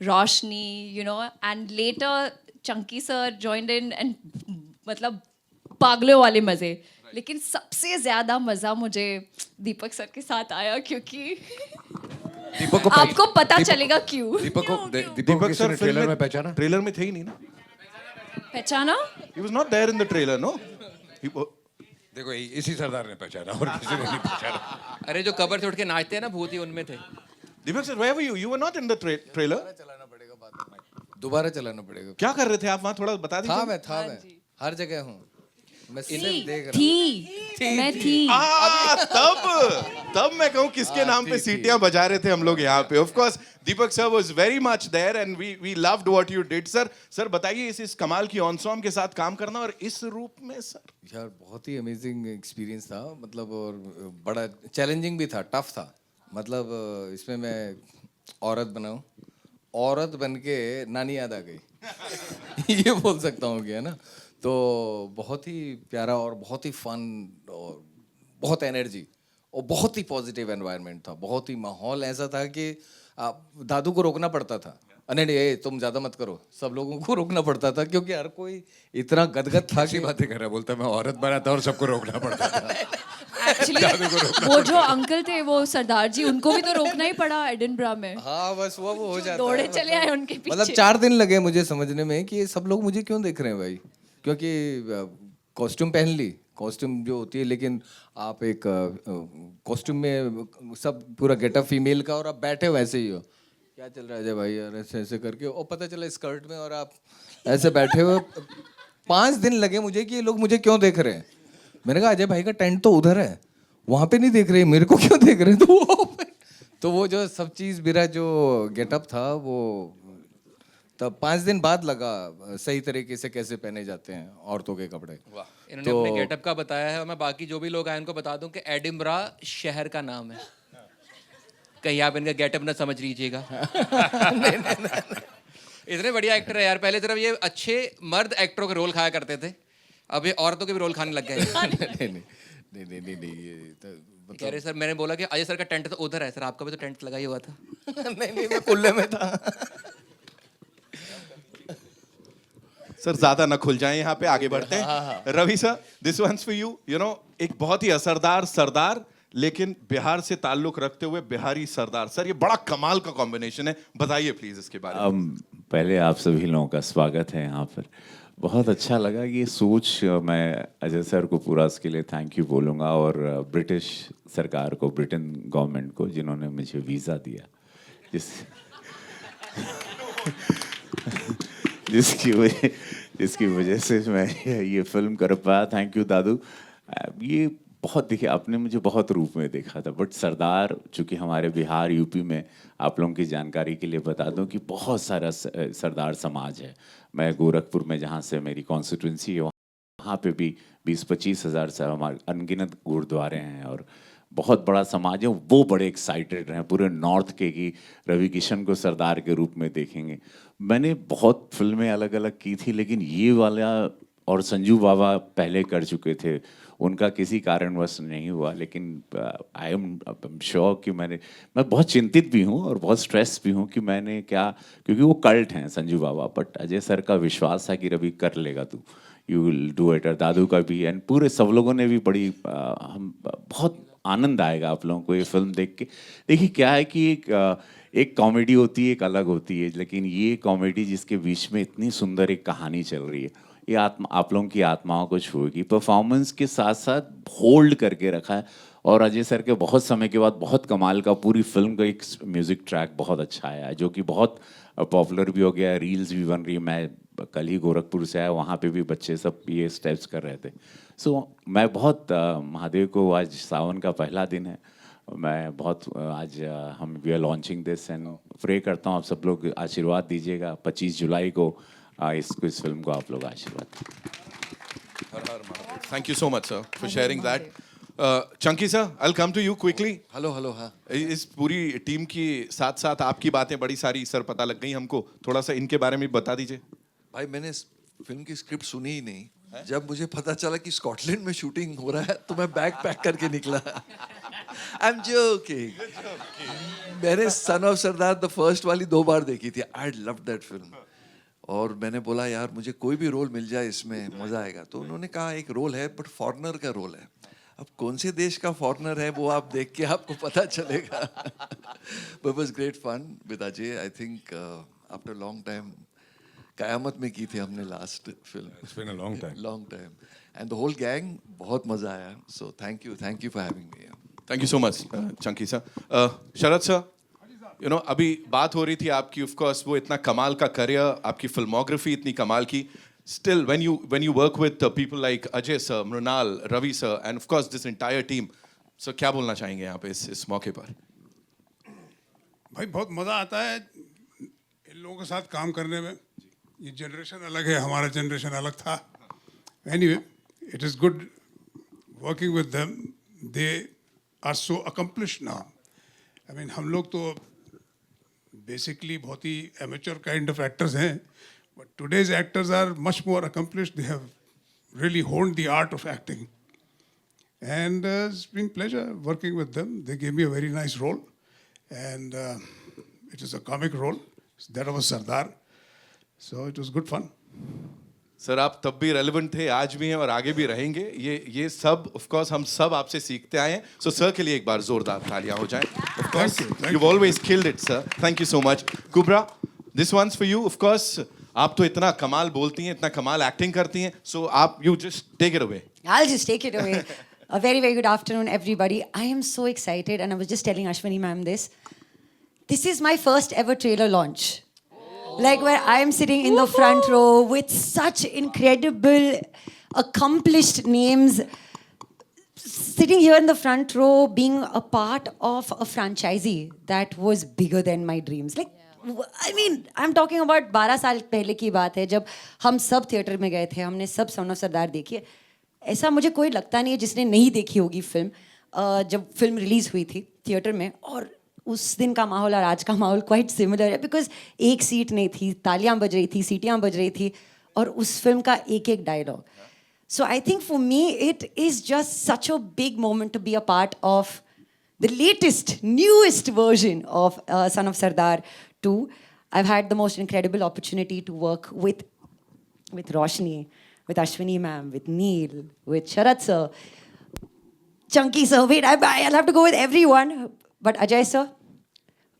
Roshni, you know, and later Chunky sir joined in and मतलब पागलों वाले मजे. लेकिन सबसे ज्यादा मजा मुझे दीपक सर के साथ आया क्योंकि दीपक को आपको पता चलेगा क्यों. दीपक सर ट्रेलर में पहचाना. ट्रेलर में थे ही नहीं ना. पहचाना. He was not there in the trailer, no? देखो इसी सरदार ने पहचाना और किसी ने नहीं पहचाना. अरे जो कबर से उठ के नाचते हैं ना भूत ही उनमें थे. दीपक sir, where were you? You were not in the trailer. दोबारा चलाना पड़ेगा. क्या कर रहे थे आप वहाँ, थोड़ा बता दीजिए. मैं हर जगह हूँ. मैं सिर्फ देख रहा थी मैं थी. तब मैं कहूँ किसके नाम पे सीटियां बजा रहे थे हम लोग यहाँ पे. Of course Deepak sir was very much there and we loved what you did. Sir बताइए इस कमाल की ऑनसॉम के साथ काम करना और इस रूप में सर. यार बहुत ही अमेजिंग एक्सपीरियंस था मतलब. और बड़ा चैलेंजिंग भी था, टफ था. मतलब इसमें मैं औरत बनाऊं, औरत बन के नानी याद आ गई ये बोल सकता हूँ कि है ना. तो बहुत ही प्यारा और बहुत ही फन और बहुत एनर्जी और बहुत ही पॉजिटिव एनवायरनमेंट था. बहुत ही माहौल ऐसा था कि दादू को रोकना पड़ता था. नहीं तुम ज़्यादा मत करो, सब लोगों को रोकना पड़ता था क्योंकि हर कोई इतना गदगद था कि बातें कर रहा. बोलता मैं औरत बना था और सबको रोकना पड़ता था. एक्चुअली वो जो अंकल थे वो सरदार जी, उनको भी तो रोकना ही पड़ा एडिनबरा में. हाँ बस वो हो जाता दौड़े है. चले आए उनके पीछे. मतलब 4 दिन लगे मुझे समझने में कि ये सब लोग मुझे क्यों देख रहे हैं भाई. क्योंकि कॉस्ट्यूम पहन ली, कॉस्ट्यूम जो होती है, लेकिन आप एक कॉस्ट्यूम में सब पूरा गेटअप फीमेल का और आप बैठे वैसे ही हो. क्या चल रहा है अजय भाई यार, ऐसे ऐसे करके. और पता चला स्कर्ट में और आप ऐसे बैठे हो. 5 दिन लगे मुझे कि ये लोग मुझे क्यों देख रहे हैं. मैंने कहा अजय भाई का टेंट तो उधर है, वहाँ पे नहीं देख रहे, मेरे को क्यों देख रहे हैं. तो वो जो सब चीज़ मेरा जो गेटअप था वो तब 5 दिन बाद लगा सही तरीके से कैसे पहने जाते हैं औरतों के कपड़े. इन्होंने अपने गेटअप का बताया है और मैं बाकी जो भी लोग आए उनको बता दूं कि एडिनबरा शहर का नाम है. कहीं आप इनका गेटअप ना समझ लीजिएगा. इतने बढ़िया एक्टर है यार. पहले सिर्फ ये अच्छे मर्द एक्टरों के रोल खाया करते थे, अब ये औरतों के भी रोल खाने लग गए. नहीं ये कह रहे सर, मैंने बोला कि अजय सर का टेंट तो उधर है. सर आपका भी तो टेंट लगा ही हुआ था. नहीं मैं कुल्ले में था. सर ज्यादा न खुल जाए यहाँ पे, आगे बढ़ते हैं. Ravi sir, this one's for you. You know एक बहुत ही असरदार सरदार लेकिन बिहार से ताल्लुक रखते हुए बिहारी सरदार। सर ये बड़ा कमाल का कॉम्बिनेशन है, बताइए प्लीज इसके बारे में। पहले आप सभी लोगों का स्वागत है यहाँ पर। बहुत अच्छा लगा ये सोच। मैं अजय सर को पूरा इसके लिए थैंक यू बोलूँगा, और ब्रिटिश सरकार को, ब्रिटेन गवर्नमेंट को, जिन्होंने मुझे वीज़ा दिया, जिसकी वजह से मैं ये फिल्म कर पाया। थैंक यू दादू। ये बहुत, देखिए आपने मुझे बहुत रूप में देखा था, बट सरदार, चूँकि हमारे बिहार यूपी में, आप लोगों की जानकारी के लिए बता दूं कि बहुत सारा सरदार समाज है। मैं गोरखपुर में, जहाँ से मेरी कॉन्स्टिट्यूंसी है, वहाँ पे भी 20-25 हज़ार से हमारे अनगिनत गुरुद्वारे हैं, और बहुत बड़ा समाज है। वो बड़े एक्साइटेड हैं पूरे नॉर्थ के कि रवि किशन को सरदार के रूप में देखेंगे। मैंने बहुत फिल्में अलग अलग की थी, लेकिन ये वाला, और संजू बाबा पहले कर चुके थे, उनका किसी कारणवश नहीं हुआ। लेकिन आई एम श्योर कि मैं बहुत चिंतित भी हूँ और बहुत स्ट्रेस भी हूँ कि मैंने क्या, क्योंकि वो कल्ट हैं संजू बाबा, बट अजय सर का विश्वास है कि रवि कर लेगा तू, यू विल डू इट। और दादू का भी, एंड पूरे सब लोगों ने भी बड़ी हम बहुत आनंद आएगा आप लोगों को ये फिल्म देख के। देखिए क्या है कि एक कॉमेडी होती है, एक अलग होती है, लेकिन ये कॉमेडी जिसके बीच में इतनी सुंदर एक कहानी चल रही है, ये आप लोगों की आत्माओं को छुएगी। परफॉर्मेंस के साथ साथ होल्ड करके रखा है, और अजय सर के बहुत समय के बाद बहुत कमाल का, पूरी फिल्म का एक म्यूज़िक ट्रैक बहुत अच्छा आया है, जो कि बहुत पॉपुलर भी हो गया है, रील्स भी बन रही है। मैं कल ही गोरखपुर से आया, वहाँ पे भी बच्चे सब ये स्टेप्स कर रहे थे। सो मैं बहुत महादेव को, आज सावन का पहला दिन है, मैं बहुत आज हम we are launching this, and pray करता हूँ आप सब लोग आशीर्वाद दीजिएगा। 25 जुलाई को इस फिल्म को आप लोग आशीर्वाद। Thank you so much sir for sharing that. Chunky sir, I will come to you quickly. Hello hello. हाँ, इस पूरी टीम की साथ साथ आपकी बातें बड़ी सारी सर पता लग गई हमको, थोड़ा सा इनके बारे में बता दीजिए। भाई मैंने इस फिल्म की स्क्रिप्ट सुनी ही नहीं। जब मुझे पता चला कि स्कॉटलैंड में शूटिंग हो रहा है तो मैं बैग पैक करके निकला। I am joking. मैंने son of Sardar the first वाली 2 बार देखी थी। I love that film. और मैंने बोला यार मुझे कोई भी रोल मिल जाए इसमें मज़ा आएगा। तो उन्होंने कहा एक रोल है, बट फॉरेनर का रोल है। अब कौन से देश का फॉरेनर है वो आप देख के आपको पता चलेगा। But was great fun with Ajay. I think after long time, Qayamat में की थी हमने last film. It's been a long time. Long time, and the whole gang, बहुत मज़ा आया। So thank you for having me. Thank you so much Chunky sir. Sharad sir, you know अभी बात हो रही थी आपकी, ऑफ कोर्स वो इतना कमाल का करियर, आपकी फिल्मोग्राफी इतनी कमाल की, still when you work with people like Ajay sir, Mrunal, Ravi sir, and of course this entire team, sir क्या बोलना चाहेंगे यहाँ पे इस मौके पर? भाई बहुत मज़ा आता है इन लोगों के साथ काम करने में। ये जनरेशन अलग है, हमारा जनरेशन अलग था। Anyway, it is good working with them. They are so accomplished now. I mean हम लोग तो बेसिकली बहुत ही एमेच्योर काइंड ऑफ एक्टर्स हैं, but today's actors are much more accomplished. They have really honed the art of acting, and it's been pleasure working with them. They gave me a very nice role, and it is a comic role, that of a Sardar, so it was good fun. Sir आप तब भी relevant थे, आज भी हैं और आगे भी रहेंगे। ये सब ऑफ कोर्स हम सब आपसे सीखते आए हैं। सो सर के लिए एक बार जोरदार तालियां हो जाएं। Of course you always killed it sir, thank you so much. Kubbra, this one's for you. Of course आप तो इतना कमाल बोलती हैं, इतना कमाल एक्टिंग करती हैं, सो आप you just take it away. I'll just take it away. A very, very good afternoon, everybody. I am so excited, and I was just telling Ashwini ma'am this. This is my first ever trailer launch. Like where I am sitting in the front row with such incredible, accomplished names. Sitting here in the front row, being a part of a franchisee that was bigger than my dreams. Like, I mean, I'm talking about 12 साल पहले की बात है, जब हम सब theatre में गए थे, हमने सब सन ऑफ सरदार देखी है। ऐसा मुझे कोई लगता नहीं है जिसने नहीं देखी होगी फिल्म। जब फिल्म रिलीज़ हुई थी थिएटर में, और उस दिन का माहौल और आज का माहौल क्वाइट सिमिलर है, बिकॉज एक सीट नहीं थी, तालियां बज रही थी, सीटियां बज रही थी, और उस फिल्म का एक एक dialogue. So I think for me it is just such a big moment to be a part of the latest, newest version of Son of Sardar 2. I've had the most incredible opportunity to work with Roshni, with Ashwini ma'am, with Neil, with Sharad sir. chunky sir. Wait, I'll have to go with everyone. But Ajay sir,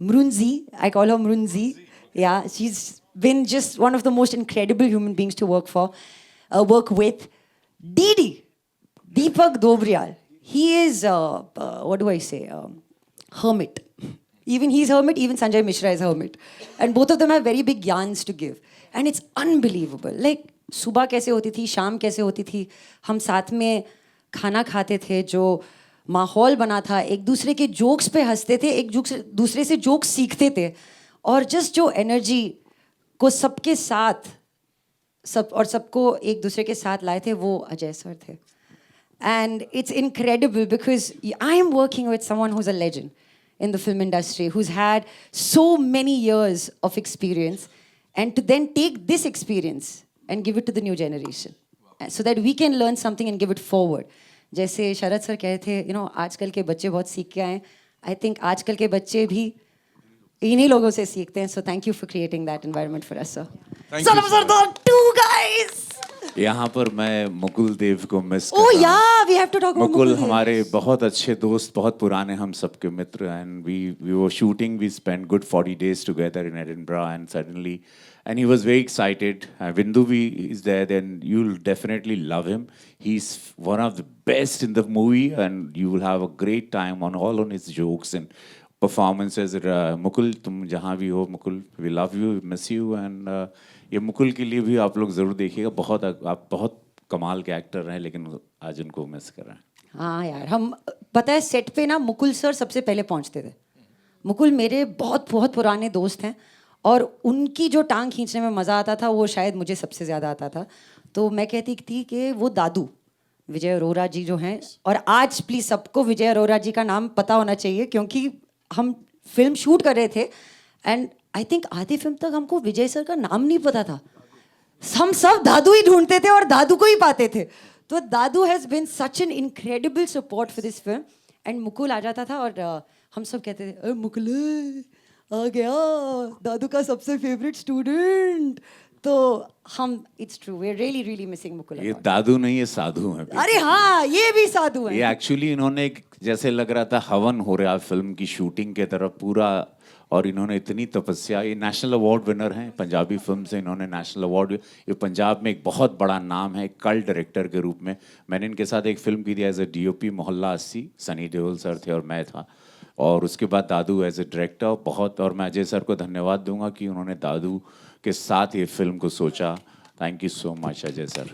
Mrunzi, I call her Mrunzi. Yeah, she's been just one of the most incredible human beings to work with. Didi, Deepak Dobriyal. He is, what do I say, hermit. Even he's hermit, even Sanjay Mishra is hermit. And both of them have very big yarns to give. And it's unbelievable. Like, सुबह कैसे होती थी, शाम कैसे होती थी, हम साथ में खाना खाते थे, जो माहौल बना था, एक दूसरे के जोक्स पे हंसते थे, एक दूसरे से जोक्स सीखते थे, और जस्ट जो एनर्जी को सबके साथ सबको एक दूसरे के साथ लाए थे, वो अजय सर थे. And it's incredible because I am working with someone who's a legend in the film industry, who's had so many years of experience, and to then take this experience and give it to the new generation so that we can learn something and give it forward. जैसे शरद sir कहे थे, you know, आजकल के बच्चे बहुत सीख के आए. I think आजकल के बच्चे भी इन्हीं लोगों से सीखते हैं. So thank you for creating that environment for us, sir. Son of Sardar 2, guys! यहाँ पर मैं मुकुल देव को miss Oh yeah, we have to talk about Mukul Mukul. हमारे बहुत अच्छे दोस्त, बहुत पुराने हम सबके मित्र, and we were shooting, we spent good 40 days together in Edinburgh, and suddenly, and he was very excited. Vindu is there, then you'll definitely love him. He's one of the best in the movie, and you will have a great time on his jokes and performances. Mukul, तुम जहाँ भी हो, Mukul, we love you, miss you, and ये मुकुल के लिए भी आप लोग जरूर देखिएगा. आप बहुत कमाल के एक्टर हैं, लेकिन आज उनको मिस कर रहे हैं. हाँ यार, हम पता है सेट पे ना मुकुल सर सबसे पहले पहुंचते थे. मुकुल मेरे बहुत बहुत पुराने दोस्त हैं, और उनकी जो टांग खींचने में मज़ा आता था, वो शायद मुझे सबसे ज़्यादा आता था. तो मैं कहती थी कि वो दादू विजय अरोरा जी जो हैं, और आज प्लीज़ सबको विजय अरोरा जी का नाम पता होना चाहिए, क्योंकि हम फिल्म शूट कर रहे थे, एंड आई थिंक आधी फिल्म तक हमको विजय सर का नाम नहीं पता था. हम सब दादू ही ढूंढते थे और दादू को ही पाते थे. तो दादू has been such an incredible support for this film. And Mukul आ जाता था और हम सब कहते थे, अरे मुकुल आ गया, दादू का सबसे फेवरेट स्टूडेंट. तो हम, it's true, we are really really missing Mukul. ये दादू नहीं, ये साधु हैं. अरे हाँ, ये भी साधु हैं. ये एक्चुअली इन्होंने जैसे लग रहा था हवन हो रहा फिल्म की शूटिंग के तरफ पूरा, और इन्होंने इतनी तपस्या. ये नेशनल अवार्ड विनर हैं पंजाबी फिल्म से, इन्होंने नेशनल अवार्ड. ये पंजाब में एक बहुत बड़ा नाम है कल्ट डायरेक्टर के रूप में. मैंने इनके साथ एक फिल्म की थी एज ए DOP, मोहल्ला 80. सनी देओल सर थे और मैं था, और उसके बाद दादू एज ए डायरेक्टर. बहुत, और मैं अजय सर को धन्यवाद दूंगा कि उन्होंने दादू के साथ ये फिल्म को सोचा. Thank you so much Ajay sir.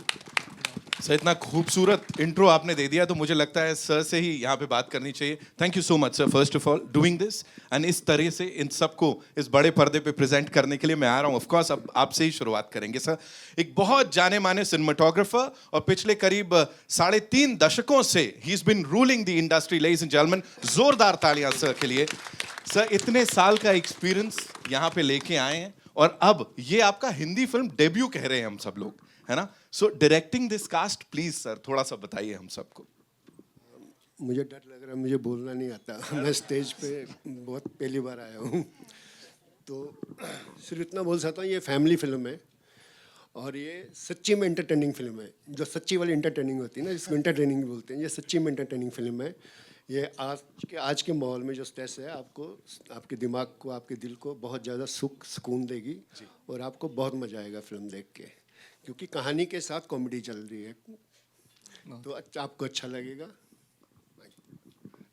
Sir इतना खूबसूरत इंट्रो आपने दे दिया, तो मुझे लगता है सर से ही यहाँ पे बात करनी चाहिए. Thank you so much sir, first of all doing this, and इस तरह से इन सबको इस बड़े पर्दे पे प्रेजेंट करने के लिए मैं आ रहा हूँ. ऑफ कोर्स अब आपसे ही शुरुआत करेंगे सर. एक बहुत जाने माने सिनेमाटोग्राफर, और पिछले करीब 3.5 दशकों से he is been ruling the industry. Ladies and gentleman, जोरदार तालियां सर के लिए. सर इतने साल का एक्सपीरियंस यहाँ पे लेके आए हैं, और अब ये आपका हिंदी फिल्म डेब्यू कह रहे हैं हम सब लोग, है ना. So directing this cast, please sir थोड़ा सा बताइए हम सबको. मुझे डर लग रहा है, मुझे बोलना नहीं आता. मैं स्टेज पे बहुत पहली बार आया हूँ, तो सिर्फ इतना बोल सकता हूँ, ये फैमिली फिल्म है, और ये सच्ची में इंटरटेनिंग फिल्म है. जो सच्ची वाली इंटरटेनिंग होती है ना, जिसको इंटरटेनिंग बोलते हैं, ये सच्ची में इंटरटेनिंग फिल्म है. ये आज के माहौल में जो स्ट्रेस है, आपको, आपके दिमाग को, आपके दिल को बहुत ज़्यादा सुकून देगी, और आपको बहुत मज़ा आएगा फिल्म देख के, क्योंकि कहानी के साथ कॉमेडी चल रही है, तो आपको अच्छा लगेगा.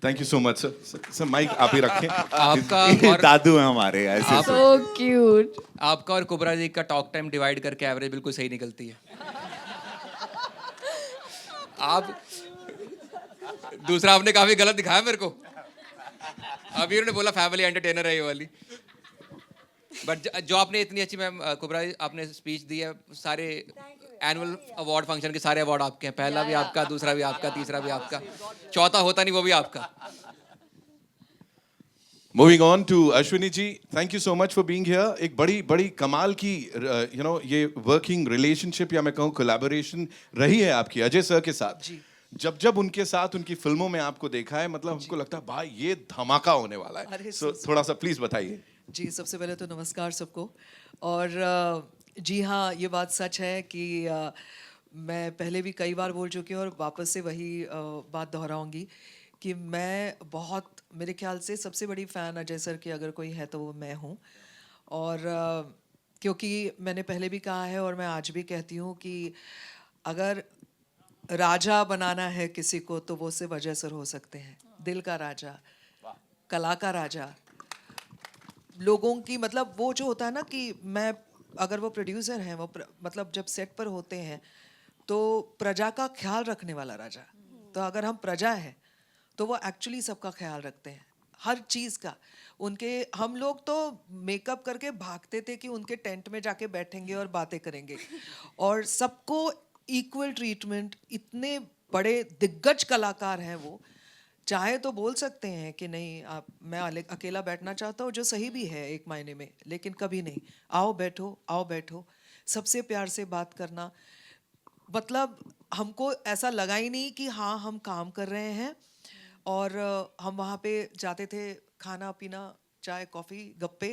Thank you so much sir. Sir mike आप ही रखें. आपका और दादू हैं हमारे ऐसे. So cute. आपका और कुबरा जी का टॉक टाइम डिवाइड करके एवरेज बिल्कुल सही निकलती है. आप दूसरा आपने काफी गलत दिखाया मेरे को. अभी उन्होंने बोला फैमिली एंटरटेनर है ये वाली. बट जो आपने इतनी अच्छी, मैम कुबरा जी आपने स्पीच दी है, सारे एनुअल अवार्ड फंक्शन के सारे अवार्ड आपके हैं. पहला भी आपका, दूसरा भी आपका, तीसरा भी आपका, चौथा होता नहीं वो भी आपका. Moving on to Ashwini ji, thank you so much for being here. एक बड़ी कमाल की यू नो ये वर्किंग रिलेशनशिप, या मैं कहूँ कोलैबोरेशन रही है आपकी अजय सर के साथ. जब उनके साथ उनकी फिल्मों में आपको देखा है, मतलब हमको लगता है भाई ये धमाका होने वाला है. सो थोड़ा सा प्लीज बताइए. जी, सबसे पहले तो नमस्कार सबको. और जी हाँ, ये बात सच है कि मैं पहले भी कई बार बोल चुकी हूँ और वापस से वही बात दोहराऊंगी कि मैं बहुत, मेरे ख्याल से सबसे बड़ी फ़ैन अजय सर की अगर कोई है तो वो मैं हूँ। और क्योंकि मैंने पहले भी कहा है और मैं आज भी कहती हूँ कि अगर राजा बनाना है किसी को तो वो सिर्फ अजय सर हो सकते हैं। दिल का राजा, कला का राजा, लोगों की, मतलब वो जो होता है ना कि मैं, अगर वो प्रोड्यूसर हैं, वो मतलब जब सेट पर होते हैं तो प्रजा का ख्याल रखने वाला राजा। तो अगर हम प्रजा हैं तो वो एक्चुअली सबका ख्याल रखते हैं, हर चीज़ का। उनके, हम लोग तो मेकअप करके भागते थे कि उनके टेंट में जाके बैठेंगे और बातें करेंगे, और सबको इक्वल ट्रीटमेंट। इतने बड़े दिग्गज कलाकार हैं वो, चाहे तो बोल सकते हैं कि नहीं आप, मैं अकेला बैठना चाहता हूँ, जो सही भी है एक मायने में, लेकिन कभी नहीं, आओ बैठो, आओ बैठो, सबसे प्यार से बात करना। मतलब हमको ऐसा लगा ही नहीं कि हाँ हम काम कर रहे हैं। और हम वहाँ पे जाते थे, खाना पीना, चाय कॉफ़ी गप्पे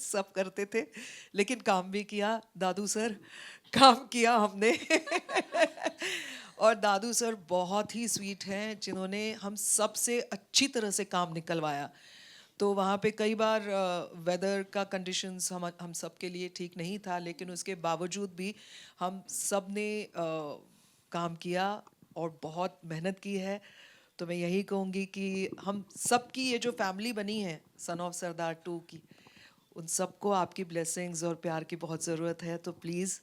सब करते थे, लेकिन काम भी किया। दादू सर, काम किया हमने और दादू सर बहुत ही स्वीट हैं, जिन्होंने हम सब से अच्छी तरह से काम निकलवाया। तो वहाँ पे कई बार वेदर का कंडीशंस हम सब के लिए ठीक नहीं था, लेकिन उसके बावजूद भी हम सब ने काम किया और बहुत मेहनत की है। तो मैं यही कहूँगी कि हम सब की ये जो फैमिली बनी है सन ऑफ सरदार 2 की, उन सबको आपकी ब्लेसिंग्स और प्यार की बहुत ज़रूरत है। तो please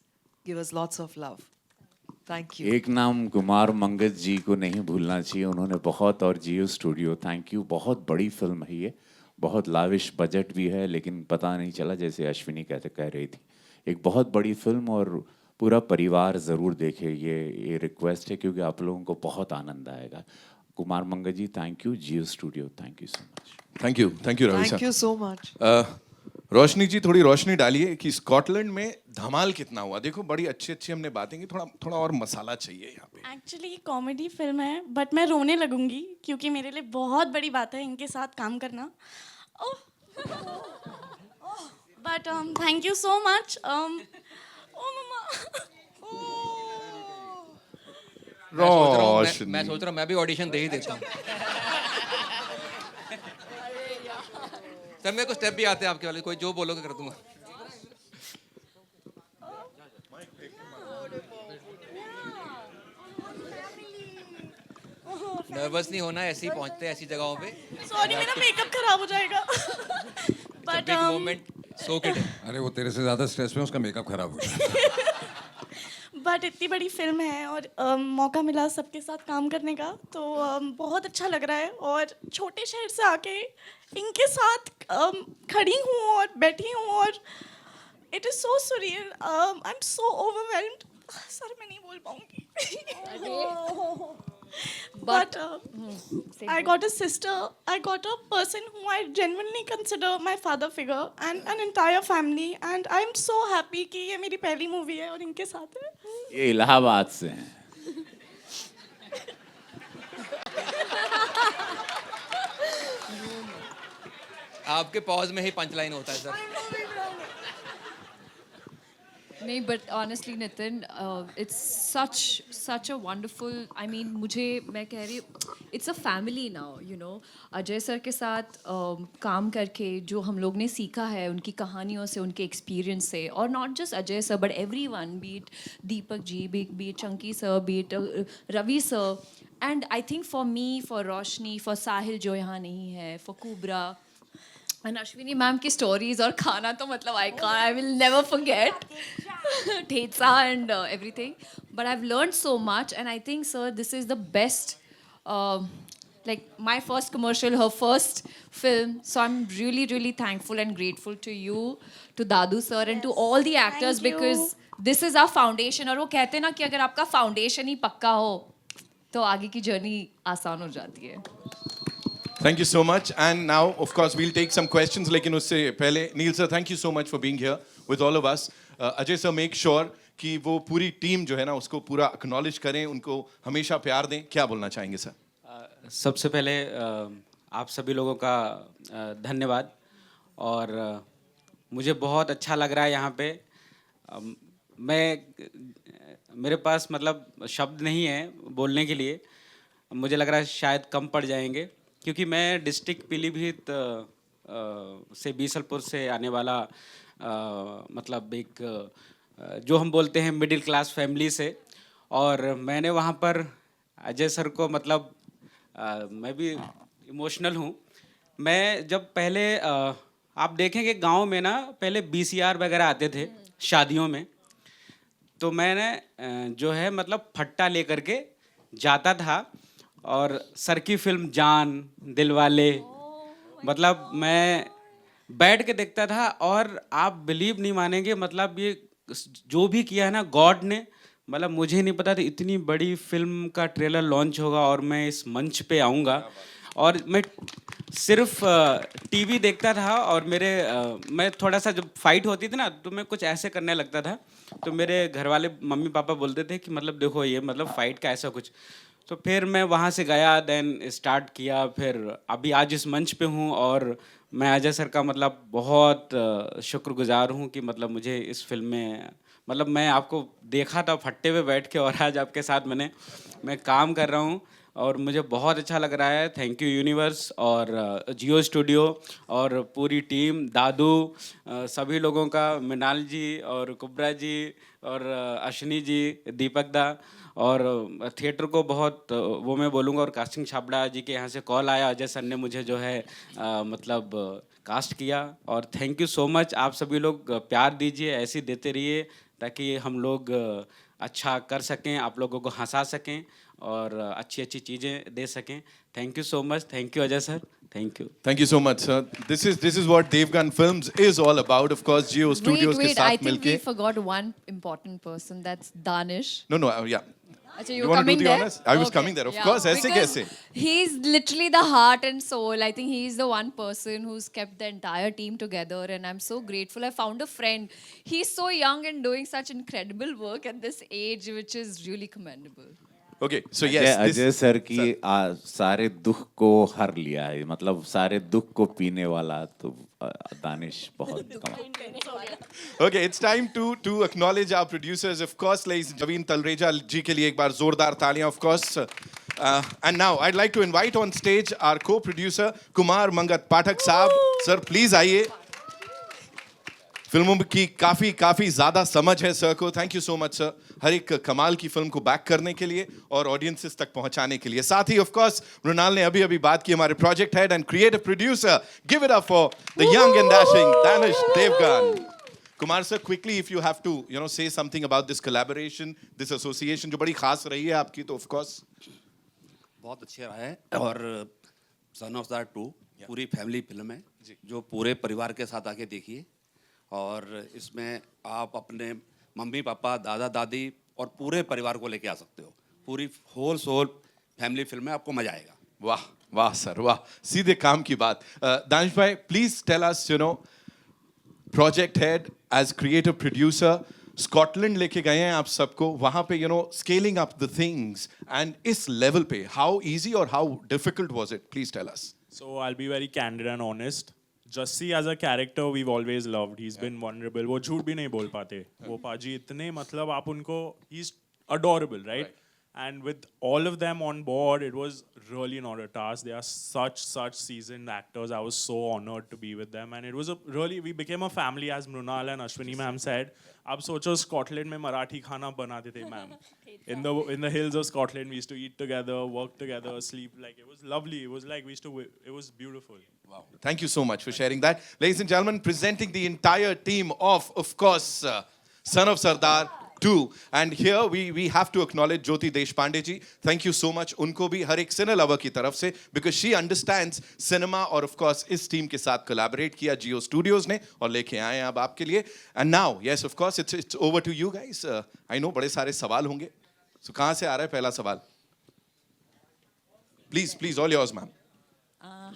give us lots of love. Thank you. एक नाम कुमार मंगत जी को नहीं भूलना चाहिए, उन्होंने बहुत, और जियो स्टूडियो, थैंक यू। बहुत बड़ी फिल्म है ये, बहुत लाविश बजट भी है, लेकिन पता नहीं चला, जैसे अश्विनी कह रही थी, एक बहुत बड़ी फिल्म, और पूरा परिवार ज़रूर देखे। ये रिक्वेस्ट है, क्योंकि आप लोगों को बहुत आनंद आएगा। Kumar Mangat ji, thank you. Jio studio, thank you so much. Thank you Ravi sir. Thank you so much. Roshni ji, थोड़ी रोशनी डालिए कि स्कॉटलैंड में धमाल कितना हुआ। देखो बड़ी अच्छी अच्छी हमने बातें की, थोड़ा और मसाला चाहिए यहाँ पे। एक्चुअली ये कॉमेडी फिल्म है, बट मैं रोने लगूंगी क्योंकि मेरे लिए बहुत बड़ी बात है इनके साथ काम करना। But thank you so much. ओ मम्मा। मैं सोच रहा हूँ मैं भी ऑडिशन दे ही देता हूँ। सर मेरे को स्टेप भी आते हैं आपके वाले, कोई जो बोलोगे कर दूंगा। नर्वस नहीं होना, ऐसे ही पहुंचते हैं ऐसी जगहों पे। सॉरी मेरा मेकअप खराब हो जाएगा। But moment soak it. अरे वो तेरे से ज़्यादा स्ट्रेस में उसका मेकअप खराब हो गया। बट इतनी बड़ी फिल्म है और मौका मिला सबके साथ काम करने का, तो बहुत अच्छा लग रहा है। और छोटे शहर से आके इनके साथ खड़ी हूँ और बैठी हूँ, और it is so surreal. I am so overwhelmed. Sir मैं नहीं बोल पाऊँगी। But I got a sister, I got a person who I genuinely consider my father figure, and an entire family, and I'm so happy कि ये मेरी पहली movie है और इनके साथ है। ये इलाहाबाद से हैं। आपके पॉज में ही पंच लाइन होता है सर। नहीं, but honestly Nitin, it's such a wonderful, I mean, मैं कह रही हूँ, it's a family now, you know. Ajay sir के साथ काम करके जो हम लोग ने सीखा है उनकी कहानियों से, उनके एक्सपीरियंस से, और not just Ajay sir but everyone, be it Deepak ji, be it Chunky sir, be it Ravi sir, and I think for me, for Roshni, for Sahil जो यहाँ नहीं है, for Kubbra and Ashwini ma'am की स्टोरीज और खाना, तो मतलब I will never forget thecha and everything. But I've learned so much, and I think, sir, this is the best, like my first commercial, her first film. So I'm really, really thankful and grateful to you, to Dadu sir, and to all the actors, Thank you. because this is our foundation. और वो कहते हैं ना कि अगर आपका foundation ही पक्का हो तो आगे की जर्नी आसान हो जाती है। Thank you so much. And now, of course, we'll take some questions. लेकिन उससे पहले, Neil sir, thank you so much for being here with all of us. Ajay sir, make sure कि वो पूरी टीम जो है ना उसको पूरा acknowledge करें, उनको हमेशा प्यार दें। क्या बोलना चाहेंगे सर? सबसे पहले आप सभी लोगों का धन्यवाद, और मुझे बहुत अच्छा लग रहा है यहाँ पे। मेरे पास मतलब शब्द नहीं है बोलने के लिए। मुझे लग रहा है शायद कम पड़ जाएंगे, क्योंकि मैं डिस्ट्रिक्ट पीलीभीत से बीसलपुर से आने वाला मतलब एक जो हम बोलते हैं मिडिल क्लास फैमिली से, और मैंने वहाँ पर अजय सर को मतलब मैं भी इमोशनल हूँ। मैं जब पहले आप देखेंगे गांव में ना पहले VCR वगैरह आते थे शादियों में, तो मैंने जो है मतलब फट्टा लेकर के जाता था और सर की फिल्म जान, दिलवाले, मतलब मैं बैठ के देखता था। और आप बिलीव नहीं मानेंगे, मतलब ये जो भी किया है ना गॉड ने, मतलब मुझे नहीं पता था इतनी बड़ी फिल्म का ट्रेलर लॉन्च होगा और मैं इस मंच पे आऊँगा। और मैं सिर्फ टीवी देखता था, और मैं थोड़ा सा जब फाइट होती थी ना तो मैं कुछ ऐसे करने लगता था, तो मेरे घर वाले मम्मी पापा बोलते थे कि मतलब देखो ये मतलब फाइट का ऐसा कुछ। तो फिर मैं वहाँ से गया, देन स्टार्ट किया, फिर अभी आज इस मंच पे हूँ। और मैं अजय सर का मतलब बहुत शुक्रगुजार हूँ कि मतलब मुझे इस फिल्म में मतलब मैं आपको देखा था फट्टे पे बैठ के, और आज आपके साथ मैं काम कर रहा हूँ और मुझे बहुत अच्छा लग रहा है। थैंक यू यूनिवर्स और जियो स्टूडियो और पूरी टीम, दादू, सभी लोगों का, मृणाल जी और कुब्रा जी और अश्विनी जी, दीपक दा, और थिएटर को बहुत वो मैं बोलूँगा। और कास्टिंग छाबड़ा जी के यहाँ से कॉल आया, अजय सर ने मुझे जो है मतलब कास्ट किया। और थैंक यू सो मच। आप सभी लोग प्यार दीजिए, ऐसे ही देते रहिए ताकि हम लोग अच्छा कर सकें, आप लोगों को हंसा सकें और अच्छी अच्छी चीज़ें दे सकें। Thank you so much. Thank you Ajay sir, thank you. Thank you so much, sir. This is what Devgan Films is all about. Of course, Jio Studios के Wait, I साथ think मिलके. we forgot one important person. That's Danish. No, yeah. Achha, You you're want to coming do the there? honors? I was Okay, coming there, of yeah. course. ऐसे Because कैसे? he's literally the heart and soul. I think he's the one person who's kept the entire team together, and I'm so grateful. I found a friend. He's so young and doing such incredible work at this age, which is really commendable. Okay, so yes, Ajay sir की सारे दुख को हर लिया है, मतलब सारे दुख को पीने वाला तो दानिश बहुत कमाल। Okay, it's time to acknowledge our producers, of course, ladies and Javeen Talreja जी के लिए एक बार जोरदार तालियां, of course. And now I'd like to invite on stage our co-producer Kumar Mangat Pathak साहब. Sir, please आइए. फिल्मों की काफी ज्यादा समझ है सर को. Thank you so much sir, हर एक कमाल की फिल्म को बैक करने के लिए और ऑडियंसेस तक पहुंचाने के लिए. साथ ही ऑफ कोर्स मृणाल ने अभी बात की, हमारे project head and creative producer. Give it up for the young and dashing Danish Devgan. Kumar sir, quickly if you have to say something about this collaboration, this association जो बड़ी खास रही है आपकी, तो ऑफ कोर्स बहुत अच्छे रहा है. और सन ऑफ दैट 2 पूरी फैमिली फिल्म है जो पूरे परिवार के साथ आके देखिए. और इसमें आप अपने मम्मी पापा, दादा दादी और पूरे परिवार को लेके आ सकते हो. पूरी होल सोल फैमिली फिल्म है, आपको मजा आएगा. वाह वाह सर वाह, सीधे काम की बात. दानिश भाई, please tell us, project head as creative producer, Scotland लेके गए हैं आप सबको, वहां पे scaling up the things and इस लेवल पे हाउ इजी और how difficult was it? Please tell us. So I'll be very candid and honest. Jussi as a character we've always loved. He's been vulnerable. वो झूठ भी नहीं बोल पाते. वो पाजी इतने मतलब आप उनको, he's adorable, right? And with all of them on board, it was really not a task. They are such seasoned actors. I was so honored to be with them, and it was we became a family, as Mrunal and Ashwini ma'am said. अब सोचो Scotland में मराठी खाना बनाते थे ma'am. In the hills of Scotland, we used to eat together, work together, sleep. Like, it was lovely. It was like it was beautiful. Wow. Thank you so much for sharing that. Ladies and gentlemen, presenting the entire team of course, Son of Sardar 2. And here we have to acknowledge Jyoti Deshpande ji. Thank you so much. उनको भी हर एक सिने lover की तरफ से, because she understands cinema, और of course इस team के साथ collaborate किया Jio Studios ने और लेके आए हैं अब आपके लिए. And now, yes, of course, it's over to you guys. I know बड़े सारे सवाल होंगे. So कहाँ से आ रहा है पहला सवाल? Please, all yours, ma'am.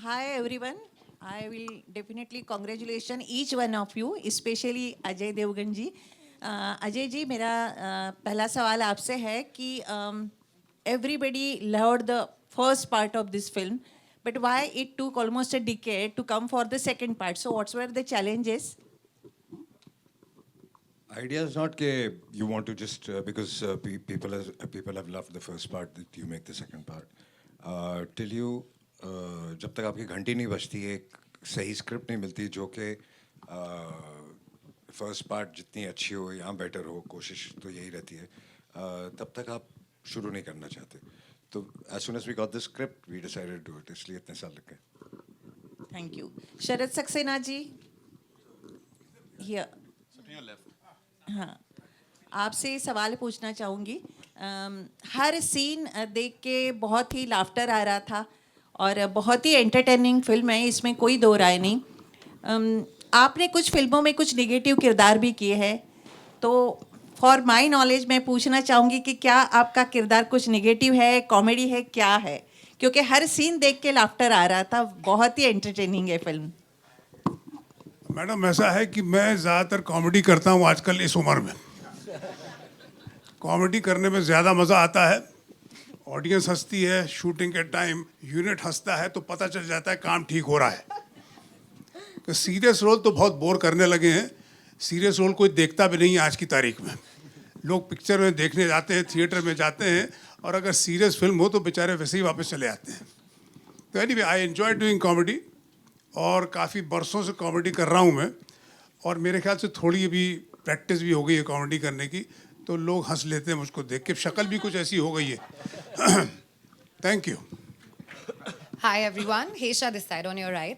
Hi everyone. I will definitely congratulate each one of you, especially Ajay Devgan ji. Ajay ji, मेरा पहला सवाल आपसे है कि everybody loved the first part of this film, but why it took almost a decade to come for the second part? So what were the challenges? Idea is not that you want to just because people have loved the first part that you make the second part. Till you जब तक आपकी घंटी नहीं बजती है, एक सही script नहीं मिलती जो कि फर्स्ट पार्ट जितनी अच्छी हो या बेटर हो, कोशिश तो यही रहती है, तब तक आप शुरू नहीं करना चाहते. तो as soon as we got the script, we decided to do it. इसलिए इतने साल लग गए. Thank you. Sharad Saxena ji, here. हाँ, आपसे सवाल पूछना चाहूँगी. हर सीन देख के बहुत ही लाफ्टर आ रहा था और बहुत ही एंटरटेनिंग फिल्म है, इसमें कोई दो राय नहीं. आपने कुछ फिल्मों में कुछ नेगेटिव किरदार भी किए हैं, तो फॉर माय नॉलेज मैं पूछना चाहूँगी कि क्या आपका किरदार कुछ नेगेटिव है, कॉमेडी है, क्या है? क्योंकि हर सीन देख के लाफ्टर आ रहा था, बहुत ही एंटरटेनिंग है फिल्म. मैडम ऐसा है कि मैं ज़्यादातर कॉमेडी करता हूँ आजकल इस उम्र में. कॉमेडी करने में ज़्यादा मज़ा आता है. ऑडियंस हंसती है, शूटिंग के टाइम यूनिट हंसता है, तो पता चल जाता है काम ठीक हो रहा है. कि सीरियस रोल तो बहुत बोर करने लगे हैं. सीरियस रोल कोई देखता भी नहीं है आज की तारीख में. लोग पिक्चर में देखने जाते हैं, थिएटर में जाते हैं, और अगर सीरियस फिल्म हो तो बेचारे वैसे ही वापस चले आते हैं. तो anyway I enjoy doing comedy, और काफ़ी बरसों से कॉमेडी कर रहा हूँ मैं, और मेरे ख्याल से थोड़ी अभी प्रैक्टिस भी हो गई है कॉमेडी करने की, तो लोग हंस लेते हैं मुझको देख के. शक्ल भी कुछ ऐसी हो गई है. Thank you. Hi everyone, Hesha this side on your right.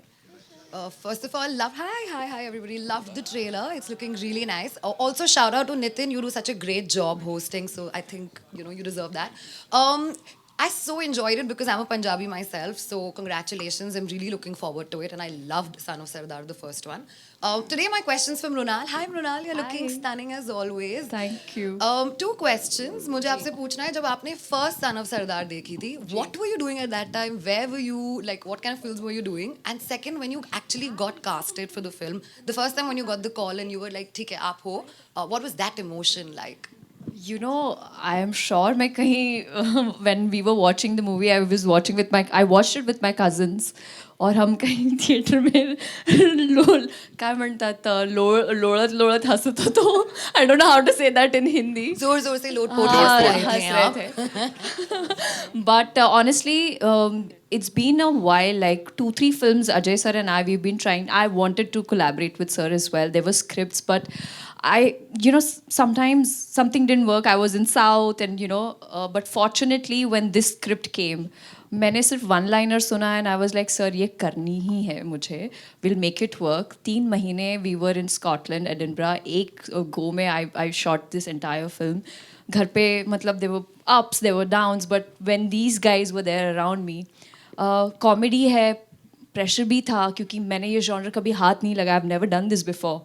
First of all, hi everybody. Loved the trailer. It's looking really nice. Also, shout out to Nitin. You do such a great job hosting. So I think you deserve that. I so enjoyed it because I'm a Punjabi myself. So congratulations. I'm really looking forward to it. And I loved Son of Sardar, the first one. Today my questions from Mrunal. Hi Mrunal, you're looking stunning as always. Thank you. 2 questions. मुझे आपसे पूछना है, जब आपने first Son of Sardar देखी थी, what were you doing at that time? Where were you? Like, what kind of films were you doing? And second, when you actually got casted for the film, the first time when you got the call and you were like, ठीक है आप हो, what was that emotion like? You know, I am sure मैं कहीं when we were watching the movie, I watched it with my cousins, और हम कहीं theatre में काय म्हणतात लोळत हसत होतो. I don't know how to say that in Hindi. जोर से लोटपोट हंस रहे थे. But honestly, it's been a while, like 2-3 films Ajay sir and we've been trying. I wanted to collaborate with sir as well. There were scripts, but sometimes something didn't work. I was in South, and but fortunately when this script came, मैंने सिर्फ 1-liner सुना and I was like, sir ये करनी ही है मुझे. We'll make it work. 3 महीने we were in Scotland, Edinburgh. एक go में I shot this entire film. घर पे मतलब there were ups, there were downs, but when these guys were there around me, comedy है, pressure भी था क्योंकि मैंने ये genre कभी हाथ नहीं लगाया. I've never done this before.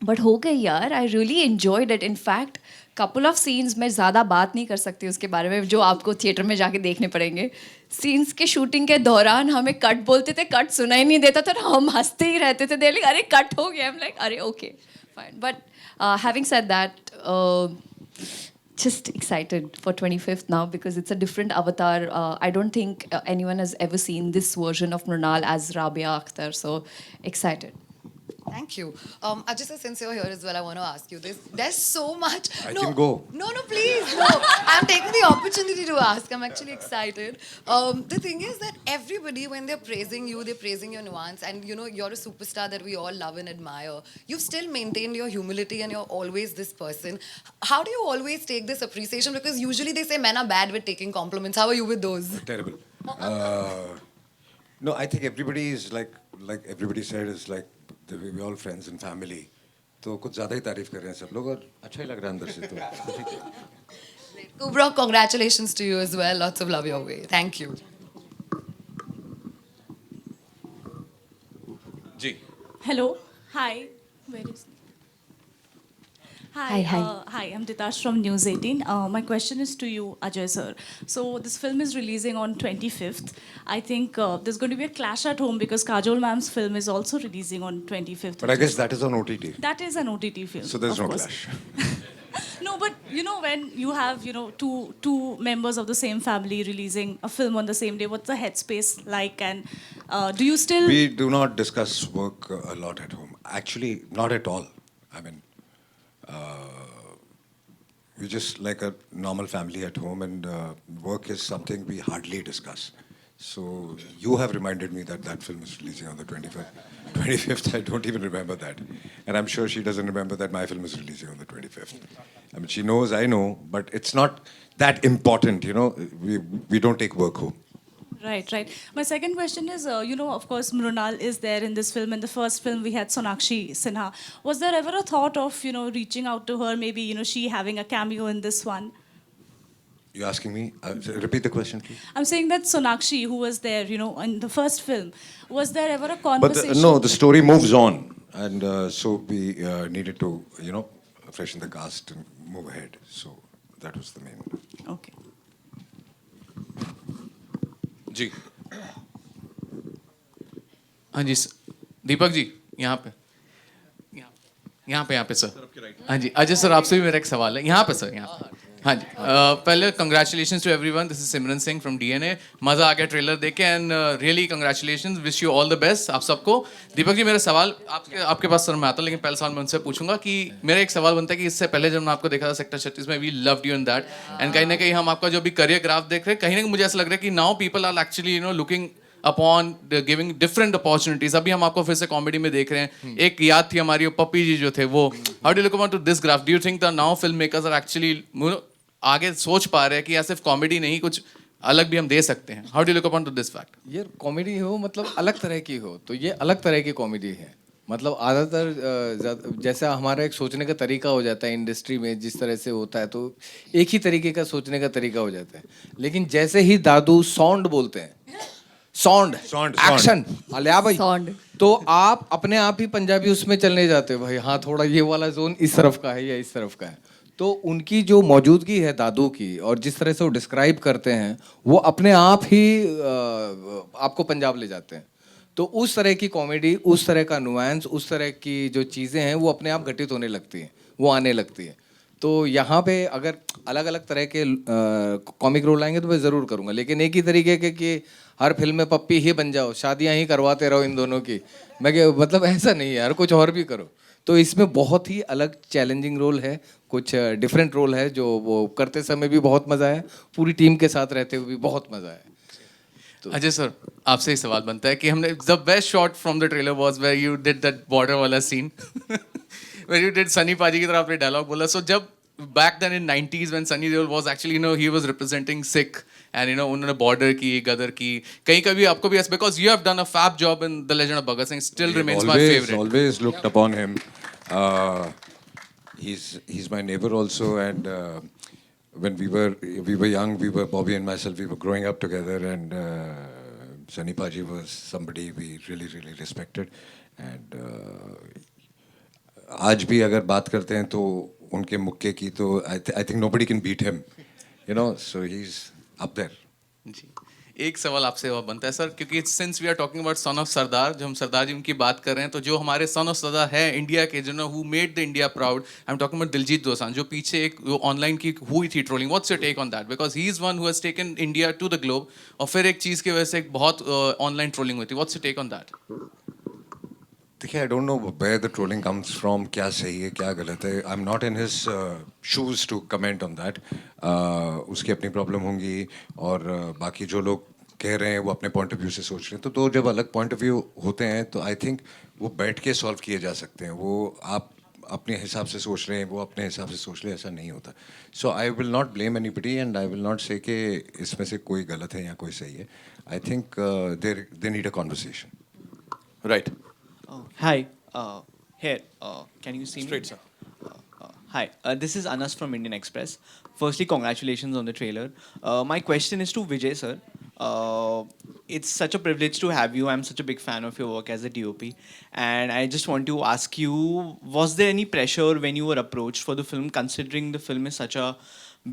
But हो गई यार. I really enjoyed it. In fact, couple of scenes मैं ज़्यादा बात नहीं कर सकती उसके बारे में, जो आपको थिएटर में जाके देखने पड़ेंगे. Scenes के शूटिंग के दौरान हमें कट बोलते थे, कट सुना ही नहीं देता था, हम हंसते ही रहते थे. They're like, अरे कट हो गया. I'm like, अरे okay, fine. But having said that, just excited for 25th now because it's a different avatar. I don't think anyone has ever seen this version of Mrunal as Rabia Akhtar. So excited. Thank you. Ajay sir, since you're here as well, I want to ask you this. There's so much. I can go. No, please. No. I'm taking the opportunity to ask. I'm actually excited. The thing is that everybody, when they're praising you, they're praising your nuance. And, you're a superstar that we all love and admire. You've still maintained your humility and you're always this person. How do you always take this appreciation? Because usually they say men are bad with taking compliments. How are you with those? Terrible. No, I think everybody is like everybody said, is like we're all friends and family. तो कुछ ज़्यादा ही तारीफ कर रहे हैं सब लोग और अच्छा ही लग रहा है अंदर से तो ठीक है. Kubra, congratulations to you as well. Lots of love your way. Thank you. Ji. Hello. Hi. Where is Hi, hi, I'm Ditash from News 18. My question is to you, Ajay sir. So this film is releasing on 25th. I think there's going to be a clash at home because Kajol ma'am's film is also releasing on 25th. But I guess that is on OTT. That is an OTT film. So there's no course. clash. No, but when you have two members of the same family releasing a film on the same day, what's the headspace like? And do you still? We do not discuss work a lot at home. Actually, not at all. I mean. we're just like a normal family at home, and work is something we hardly discuss. So you have reminded me that that film is releasing on the 25th. I don't even remember that. And I'm sure she doesn't remember that my film is releasing on the 25th. I mean, she knows, I know, but it's not that important, you know. We don't take work home. Right, right. My second question is, of course, Mrunal is there in this film. In the first film, we had Sonakshi Sinha. Was there ever a thought of, reaching out to her, maybe, she having a cameo in this one? You asking me? Repeat the question, please. I'm saying that Sonakshi, who was there, in the first film, was there ever a conversation? But no, the story moves on. And so we needed to, freshen the cast and move ahead. So that was the main. Okay. जी हाँ जी दीपक जी यहाँ पे sir हाँ जी Ajay sir आपसे भी मेरा एक सवाल है यहाँ पे सर यहाँ हाँ जी पहले congratulations to everyone this is Simran Singh from DNA मज़ा आ गया ट्रेलर देख के and really congratulations wish you all the best आप सबको दीपक जी मेरा सवाल आपके पास सर मैं आता हूँ लेकिन पहले सवाल मैं उनसे पूछूंगा कि मेरा एक सवाल बनता है कि इससे पहले जब मैं आपको देखा था सेक्टर 36 में we loved you in that and कहीं ना कहीं हम आपका जो भी करियर ग्राफ देख रहे हैं कहीं ना कहीं मुझे ऐसा लग रहा है कि now people are actually looking upon giving different opportunities अभी हम आपको फिर से कॉमेडी में देख रहे हैं एक याद थी हमारी पप्पी जी जो थे वो how do look upon to this graph do you think the now filmmakers are actually आगे सोच पा रहे हैं कि या सिर्फ कॉमेडी नहीं कुछ अलग भी हम दे सकते हैं how do look upon to this fact ये कॉमेडी हो मतलब अलग तरह की हो तो ये अलग तरह की कॉमेडी है मतलब ज़्यादातर जैसा हमारा एक सोचने का तरीका हो जाता है इंडस्ट्री में जिस तरह से होता है तो एक ही तरीके का सोचने का तरीका हो जाता है लेकिन जैसे ही दादू साउंड बोलते हैं साउंड एक्शन अलिया भाई तो आप अपने आप ही पंजाबी उसमें चलने जाते हो भाई हाँ थोड़ा ये वाला जोन इस तरफ का है या इस तरफ का है तो उनकी जो मौजूदगी है दादू की और जिस तरह से वो डिस्क्राइब करते हैं वो अपने आप ही आपको पंजाब ले जाते हैं तो उस तरह की कॉमेडी उस तरह का नुआंस उस तरह की जो चीज़ें हैं वो अपने आप घटित होने लगती हैं वो आने लगती है तो यहाँ पे अगर अलग अलग तरह के कॉमिक रोल आएंगे तो मैं ज़रूर करूँगा लेकिन एक ही तरीके के कि हर फिल्म में पप्पी ही बन जाओ शादियाँ ही करवाते रहो इन दोनों की मैं मतलब ऐसा नहीं है यार कुछ और भी करो तो इसमें बहुत ही अलग चैलेंजिंग रोल है कुछ डिफरेंट रोल है जो वो करते समय भी बहुत मज़ा है पूरी टीम के साथ रहते हुए भी बहुत मज़ा है तो अजय सर आपसे एक सवाल बनता है कि हमने the best shot from the trailer was where you did that Border वाला scene where you did Sunny paaji की तरह आपने डायलॉग बोला सो जब back then in 90s when Sunny Deol was actually he was representing Sikh and उन्होंने border की गदर की कहीं कभी आपको भी because you have done a fab job in The Legend of Bhagat Singh still remains my favorite always looked upon him he's my neighbor also and when we were young Bobby and myself we were growing up together and Sunny Paji was somebody we really respected and आज भी अगर बात करते हैं तो उनके मुक्के की तो I think nobody can beat him so he's up there जी एक सवाल आपसे और बनता है सर क्योंकि since we are talking about son of Sardar जो हम सरदार जी उनकी बात कर रहे हैं तो जो हमारे सन ऑफ सरदार है इंडिया के जो who made the India proud I am talking about Diljit Dosanjh जो पीछे एक ऑनलाइन की हुई थी trolling what's your take on that because he is one who has taken India to the globe और फिर एक चीज़ की वजह से एक बहुत ऑनलाइन ट्रोलिंग हुई थी what's your take on that देखिए I don't know where the trolling comes from क्या सही है क्या गलत है I am not in his shoes to comment on that उसकी अपनी प्रॉब्लम होंगी और बाकी जो लोग कह रहे हैं वो अपने पॉइंट ऑफ व्यू से सोच रहे हैं तो जब अलग पॉइंट ऑफ व्यू होते हैं तो आई थिंक वो बैठ के सॉल्व किए जा सकते हैं वो आप अपने हिसाब से सोच रहे हैं वो अपने हिसाब से सोच रहे हैं ऐसा नहीं होता so I will not blame anybody and I will not say कि इसमें से कोई गलत है या कोई सही है I think they need a conversation right Hi, here, can you see Straight, me? Sir. Hi, this is Anas from Indian Express. Firstly, congratulations on the trailer. My question is to Vijay, sir. It's such a privilege to have you. I'm such a big fan of your work as a DOP. And I just want to ask you, was there any pressure when you were approached for the film, considering the film is such a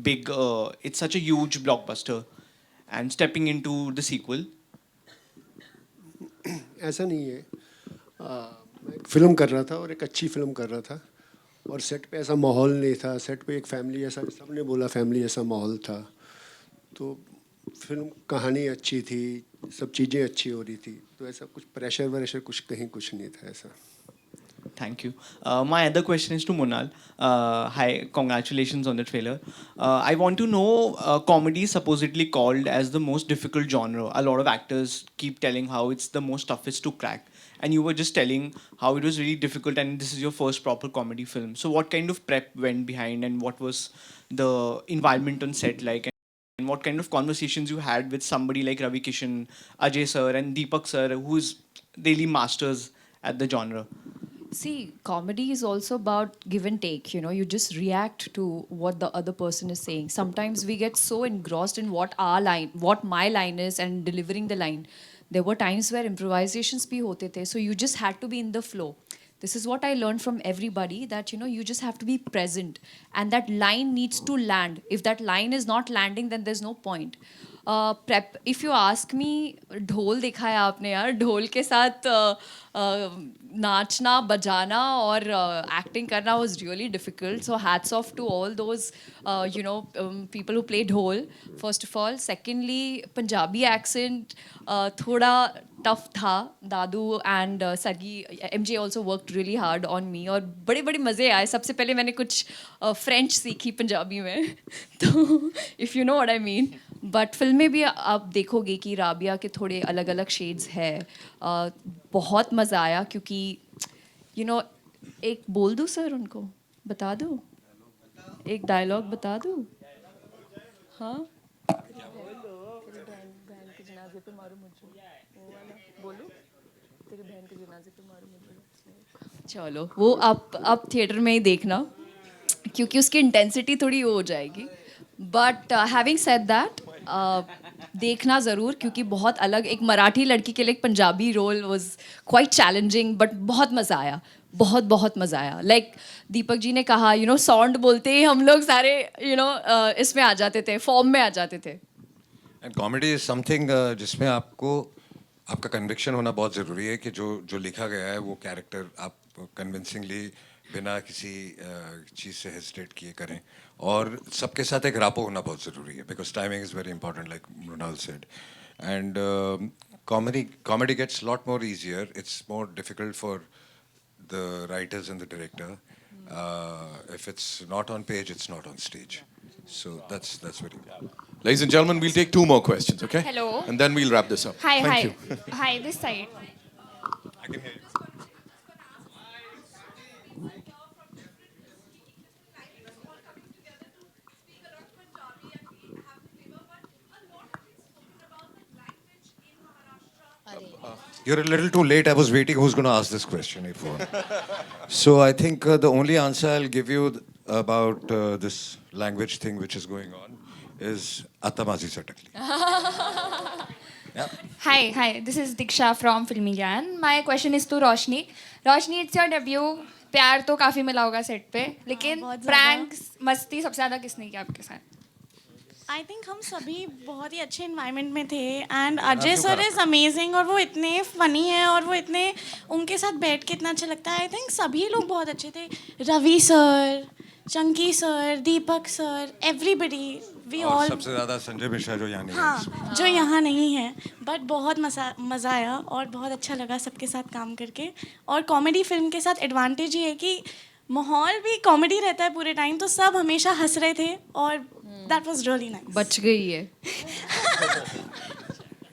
big, it's such a huge blockbuster, and stepping into the sequel? ऐसा नहीं है मैं एक film कर रहा था और एक अच्छी फ़िल्म कर रहा था और सेट पे ऐसा माहौल नहीं था सेट पे एक फैमिली ऐसा सबने बोला फैमिली ऐसा माहौल था तो फिल्म कहानी अच्छी थी सब चीज़ें अच्छी हो रही थी तो ऐसा कुछ प्रेशर वरेशर कुछ कहीं कुछ नहीं था ऐसा Thank you. My other question is to Monal. Hi, congratulations on the trailer. I want to know, comedy is supposedly called as the most difficult genre. A lot of actors keep telling how it's the most toughest to crack. And you were just telling how it was really difficult and this is your first proper comedy film. So what kind of prep went behind and what was the environment on set like? And what kind of conversations you had with somebody like Ravi Kishan, Ajay sir and Deepak sir, who's really masters at the genre? See, comedy is also about give and take, you know, you just react to what the other person is saying. Sometimes we get so engrossed in what my line is and delivering the line. There were times where improvisations bhi hote the, so you just had to be in the flow. This is what I learned from everybody, that you know you just have to be present and that line needs to land. If that line is not landing, then there's no point. Prep, if you ask me, ढोल देखा है आपने यार, ढोल के साथ नाचना बजाना और एक्टिंग करना was really difficult. So hats off to all those people who play ढोल, first of all. Secondly, Punjabi accent थोड़ा tough था. दादू and Sargi, MJ also worked really hard on me और बड़े बड़े मज़े आए. सबसे पहले मैंने कुछ French सीखी पंजाबी में, तो if you know what I mean. But film में भी आप देखोगे कि राबिया के थोड़े अलग अलग शेड्स है. बहुत मज़ा आया क्योंकि एक बोल दूँ सर, उनको बता दूँ, एक डायलॉग बता दूँ. हाँ, चलो वो आप थिएटर में ही देखना क्योंकि उसकी इंटेंसिटी थोड़ी वो हो जाएगी. बट हैविंग सेड दैट, देखना ज़रूर क्योंकि बहुत अलग, एक मराठी लड़की के लिए एक Punjabi role was quite challenging, but बहुत मज़ा आया, बहुत मज़ा आया. लाइक दीपक जी ने कहा, साउंड बोलते ही हम लोग सारे इसमें आ जाते थे, फॉर्म में आ जाते थे. एंड कॉमेडी इज समथिंग जिसमें आपका कन्विक्शन होना बहुत ज़रूरी है कि जो लिखा गया है वो कैरेक्टर आप कन्विंसिंगली बिना किसी चीज़ से हेजिटेट किए करें. और सबके साथ एक रापो होना बहुत ज़रूरी है because timing is very important like Mrunal said. And comedy gets lot more easier. It's more difficult for the writers and the director. If it's not on page, it's not on stage. So that's very important. Ladies and gentlemen, we'll take 2 more questions, okay? Hello. And then we'll wrap this up. Hi, Thank hi. you. Hi, this side. I can hear you. You're a little too late. I was waiting who's going to ask this question. So I think the only answer I'll give you about this language thing which is going on is Atamazi Satakli. Hi. This is Diksha from Filmy Gyan. My question is to Roshni. Roshni, it's your debut. प्यार तो काफ़ी मिला होगा set पे, लेकिन pranks मस्ती सबसे ज़्यादा किसने किया आपके साथ? आई थिंक हम सभी बहुत ही अच्छे इन्वायरमेंट में थे and Ajay sir is amazing और वो इतने फ़नी है और वो इतने, उनके साथ बैठ के इतना अच्छा लगता है. आई थिंक सभी लोग बहुत अच्छे थे. Ravi sir, Chunky sir, Deepak sir, everybody, we all. सबसे ज़्यादा संजय मिश्रा जो यहाँ नहीं है. हाँ, जो यहाँ नहीं है, बट बहुत मज़ा आया और बहुत अच्छा लगा सबके साथ काम करके. और कॉमेडी फिल्म के साथ एडवांटेज ये है कि माहौल भी कॉमेडी रहता है पूरे टाइम, तो सब हमेशा हंस रहे थे और दैट वाज रियली नाइस. बच गई है.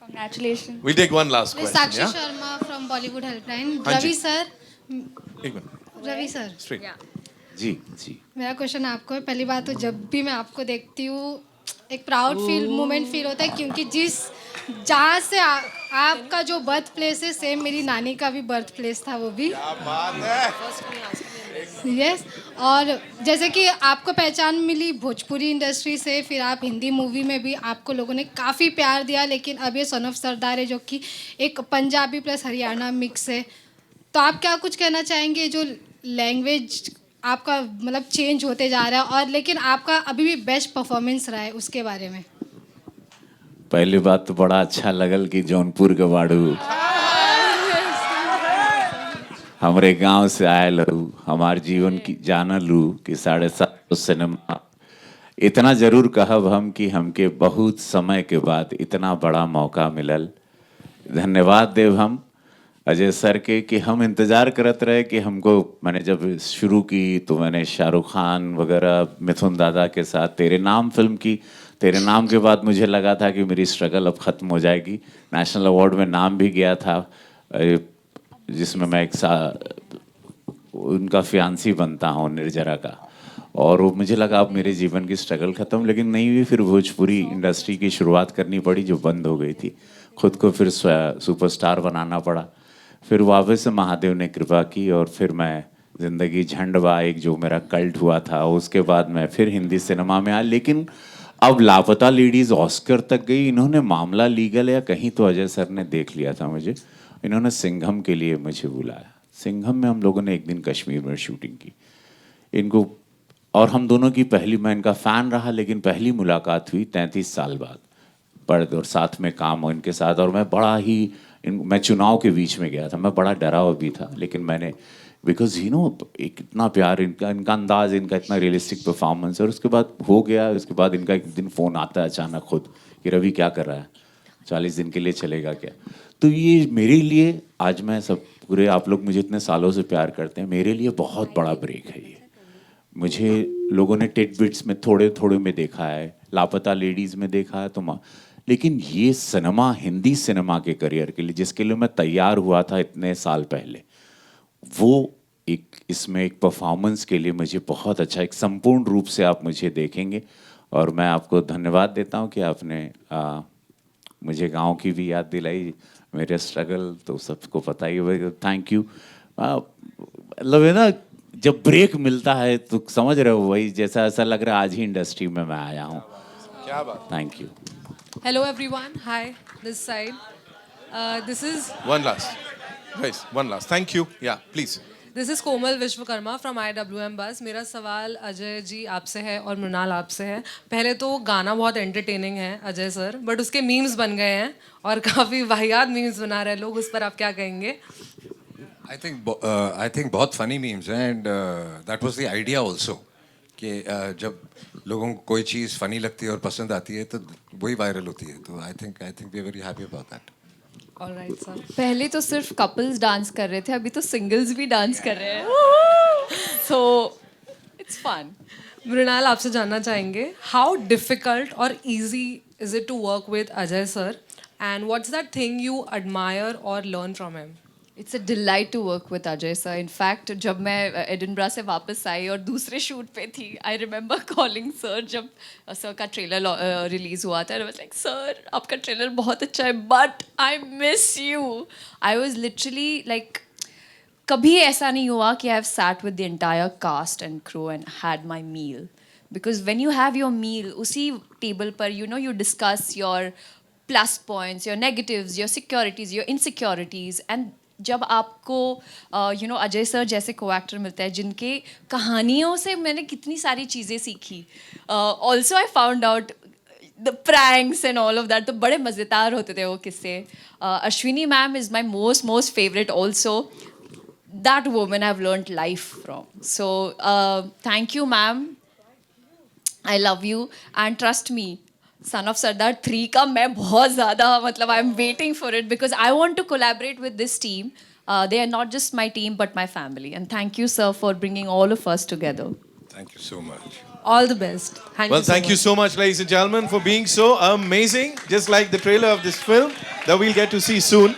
Congratulations. We'll take one last question. Sakshi Yeah? Sharma from Bollywood Helpline. हाँ जी. रवि सर. Straight. जी. मेरा क्वेश्चन आपको है. पहली बात तो जब भी मैं आपको देखती हूँ एक प्राउड मोमेंट फील होता है क्योंकि जहाँ से आपका जो बर्थ प्लेस है सेम मेरी नानी का भी बर्थ प्लेस था वो भी. क्या बात है. यस. और जैसे कि आपको पहचान मिली भोजपुरी इंडस्ट्री से, फिर आप हिंदी मूवी में भी आपको लोगों ने काफ़ी प्यार दिया, लेकिन अब ये सन ऑफ सरदार है जो कि एक पंजाबी प्लस हरियाणा मिक्स है. तो आप क्या कुछ कहना चाहेंगे जो लैंग्वेज आपका मतलब चेंज होते जा रहा है और लेकिन आपका अभी भी बेस्ट परफॉर्मेंस रहा है उसके बारे में? पहली बात तो बड़ा अच्छा लगल कि जौनपुर के बाड़ू हमारे गांव से आए लू, हमारे जीवन की जाना लू कि 7.5 सिनेमा. इतना जरूर कहब हम कि हमके बहुत समय के बाद इतना बड़ा मौका मिलल. धन्यवाद देव हम अजय सर के कि हम इंतज़ार करते रहे कि हमको, मैंने जब शुरू की तो मैंने शाहरुख खान वगैरह मिथुन दादा के साथ तेरे नाम फिल्म की। तेरे नाम के बाद मुझे लगा था कि मेरी स्ट्रगल अब ख़त्म हो जाएगी। नेशनल अवार्ड में नाम भी गया था, जिसमें मैं उनका फियांसी बनता हूँ निर्जरा का, और वो मुझे लगा अब मेरे जीवन की स्ट्रगल ख़त्म, लेकिन नहीं हुई। फिर भोजपुरी इंडस्ट्री की शुरुआत करनी पड़ी जो बंद हो गई थी। खुद को फिर सुपरस्टार बनाना पड़ा। फिर वापस से महादेव ने कृपा की और फिर मैं ज़िंदगी झंडवा, एक जो मेरा कल्ट हुआ था, उसके बाद मैं फिर हिंदी सिनेमा में आया। लेकिन अब लापता लेडीज़ ऑस्कर तक गई। इन्होंने मामला लीगल या कहीं तो अजय सर ने देख लिया था मुझे। इन्होंने सिंघम के लिए मुझे बुलाया। सिंघम में हम लोगों ने एक दिन कश्मीर में शूटिंग की। इनको और हम दोनों की पहली, मैं इनका फ़ैन रहा लेकिन पहली मुलाकात हुई 33 साल बाद, और साथ में काम हो इनके साथ। और मैं बड़ा ही मैं चुनाव के बीच में गया था, मैं बड़ा डरा हुआ भी था, लेकिन मैंने बिकॉज यू नो एक इतना प्यार, इनका अंदाज, इनका इतना रियलिस्टिक परफॉर्मेंस। और उसके बाद हो गया। उसके बाद इनका एक दिन फ़ोन आता है अचानक खुद कि रवि क्या कर रहा है, 40 दिन के लिए चलेगा क्या। तो ये मेरे लिए, आज मैं सब पूरे, आप लोग मुझे इतने सालों से प्यार करते हैं, मेरे लिए बहुत बड़ा ब्रेक है ये। मुझे लोगों ने टिटबिट्स में थोड़े थोड़े में देखा है, लापता लेडीज़ में देखा है, तो लेकिन ये सिनेमा, हिंदी सिनेमा के करियर के लिए जिसके लिए मैं तैयार हुआ था इतने साल पहले, वो एक इसमें एक परफॉर्मेंस के लिए मुझे बहुत अच्छा, एक संपूर्ण रूप से आप मुझे देखेंगे। और मैं आपको धन्यवाद देता हूँ कि आपने मुझे गांव की भी याद दिलाई, मेरे स्ट्रगल तो सबको पता ही है। Thank you. मतलब है ना, जब ब्रेक मिलता है तो समझ रहे हो, वही जैसा ऐसा लग रहा है आज ही इंडस्ट्री में मैं आया हूँ। क्या बात। Thank you. Hello everyone. Hi, this side. This is One last. Guys, one last. Thank you. Yeah, please. This is Komal Vishwakarma from IWM Buzz. मेरा सवाल अजय जी आपसे है और मृणाल आपसे है। पहले तो गाना बहुत एंटरटेनिंग है अजय सर, बट उसके मीम्स बन गए हैं और काफ़ी वाहियात मीम्स बना रहे हैं लोग, उस पर आप क्या कहेंगे? I think बहुत funny memes हैं, and that was the idea also कि जब लोगों को कोई चीज़ फनी लगती है और पसंद आती है तो वही वायरल होती है। तो I think we are very happy about that. Alright sir. पहले तो सिर्फ कपल्स डांस कर रहे थे, अभी तो सिंगल्स भी डांस कर रहे हैं। So it's fun. मृणाल आपसे जानना चाहेंगे, हाउ डिफिकल्ट और easy is it to work with Ajay sir, and what's that thing you admire और learn from him? It's a delight to work with Ajay sir. In fact जब मैं एडिनब्रा से वापस आई और दूसरे शूट पे थी, आई रिमेंबर कॉलिंग सर जब सर का ट्रेलर रिलीज़ हुआ था। आई वाज लाइक, सर आपका ट्रेलर बहुत अच्छा है but I miss you. I was literally like, कभी ऐसा नहीं हुआ कि I have sat with the entire cast and crew and had my meal, because when you have your meal, उसी टेबल पर you discuss your plus points, your negatives, your securities, your insecurities. And जब आपको Ajay sir जैसे को actor मिलता है जिनके कहानियों से मैंने कितनी सारी चीज़ें सीखी। Also I found out the pranks and all of that, तो बड़े मज़ेदार होते थे वो किस्से। Ashwini ma'am is my most favourite also. That woman I have learned life from. So thank you ma'am, I love you and trust me, son of Sardar 3 का मैं बहुत ज़्यादा, मतलब I am waiting for it because I want to collaborate with this team. They are not just my team but my family. And thank you, sir, for bringing all of us together. Thank you so much. All the best. Thank you so much, ladies and gentlemen, for being so amazing. Just like the trailer of this film that we'll get to see soon.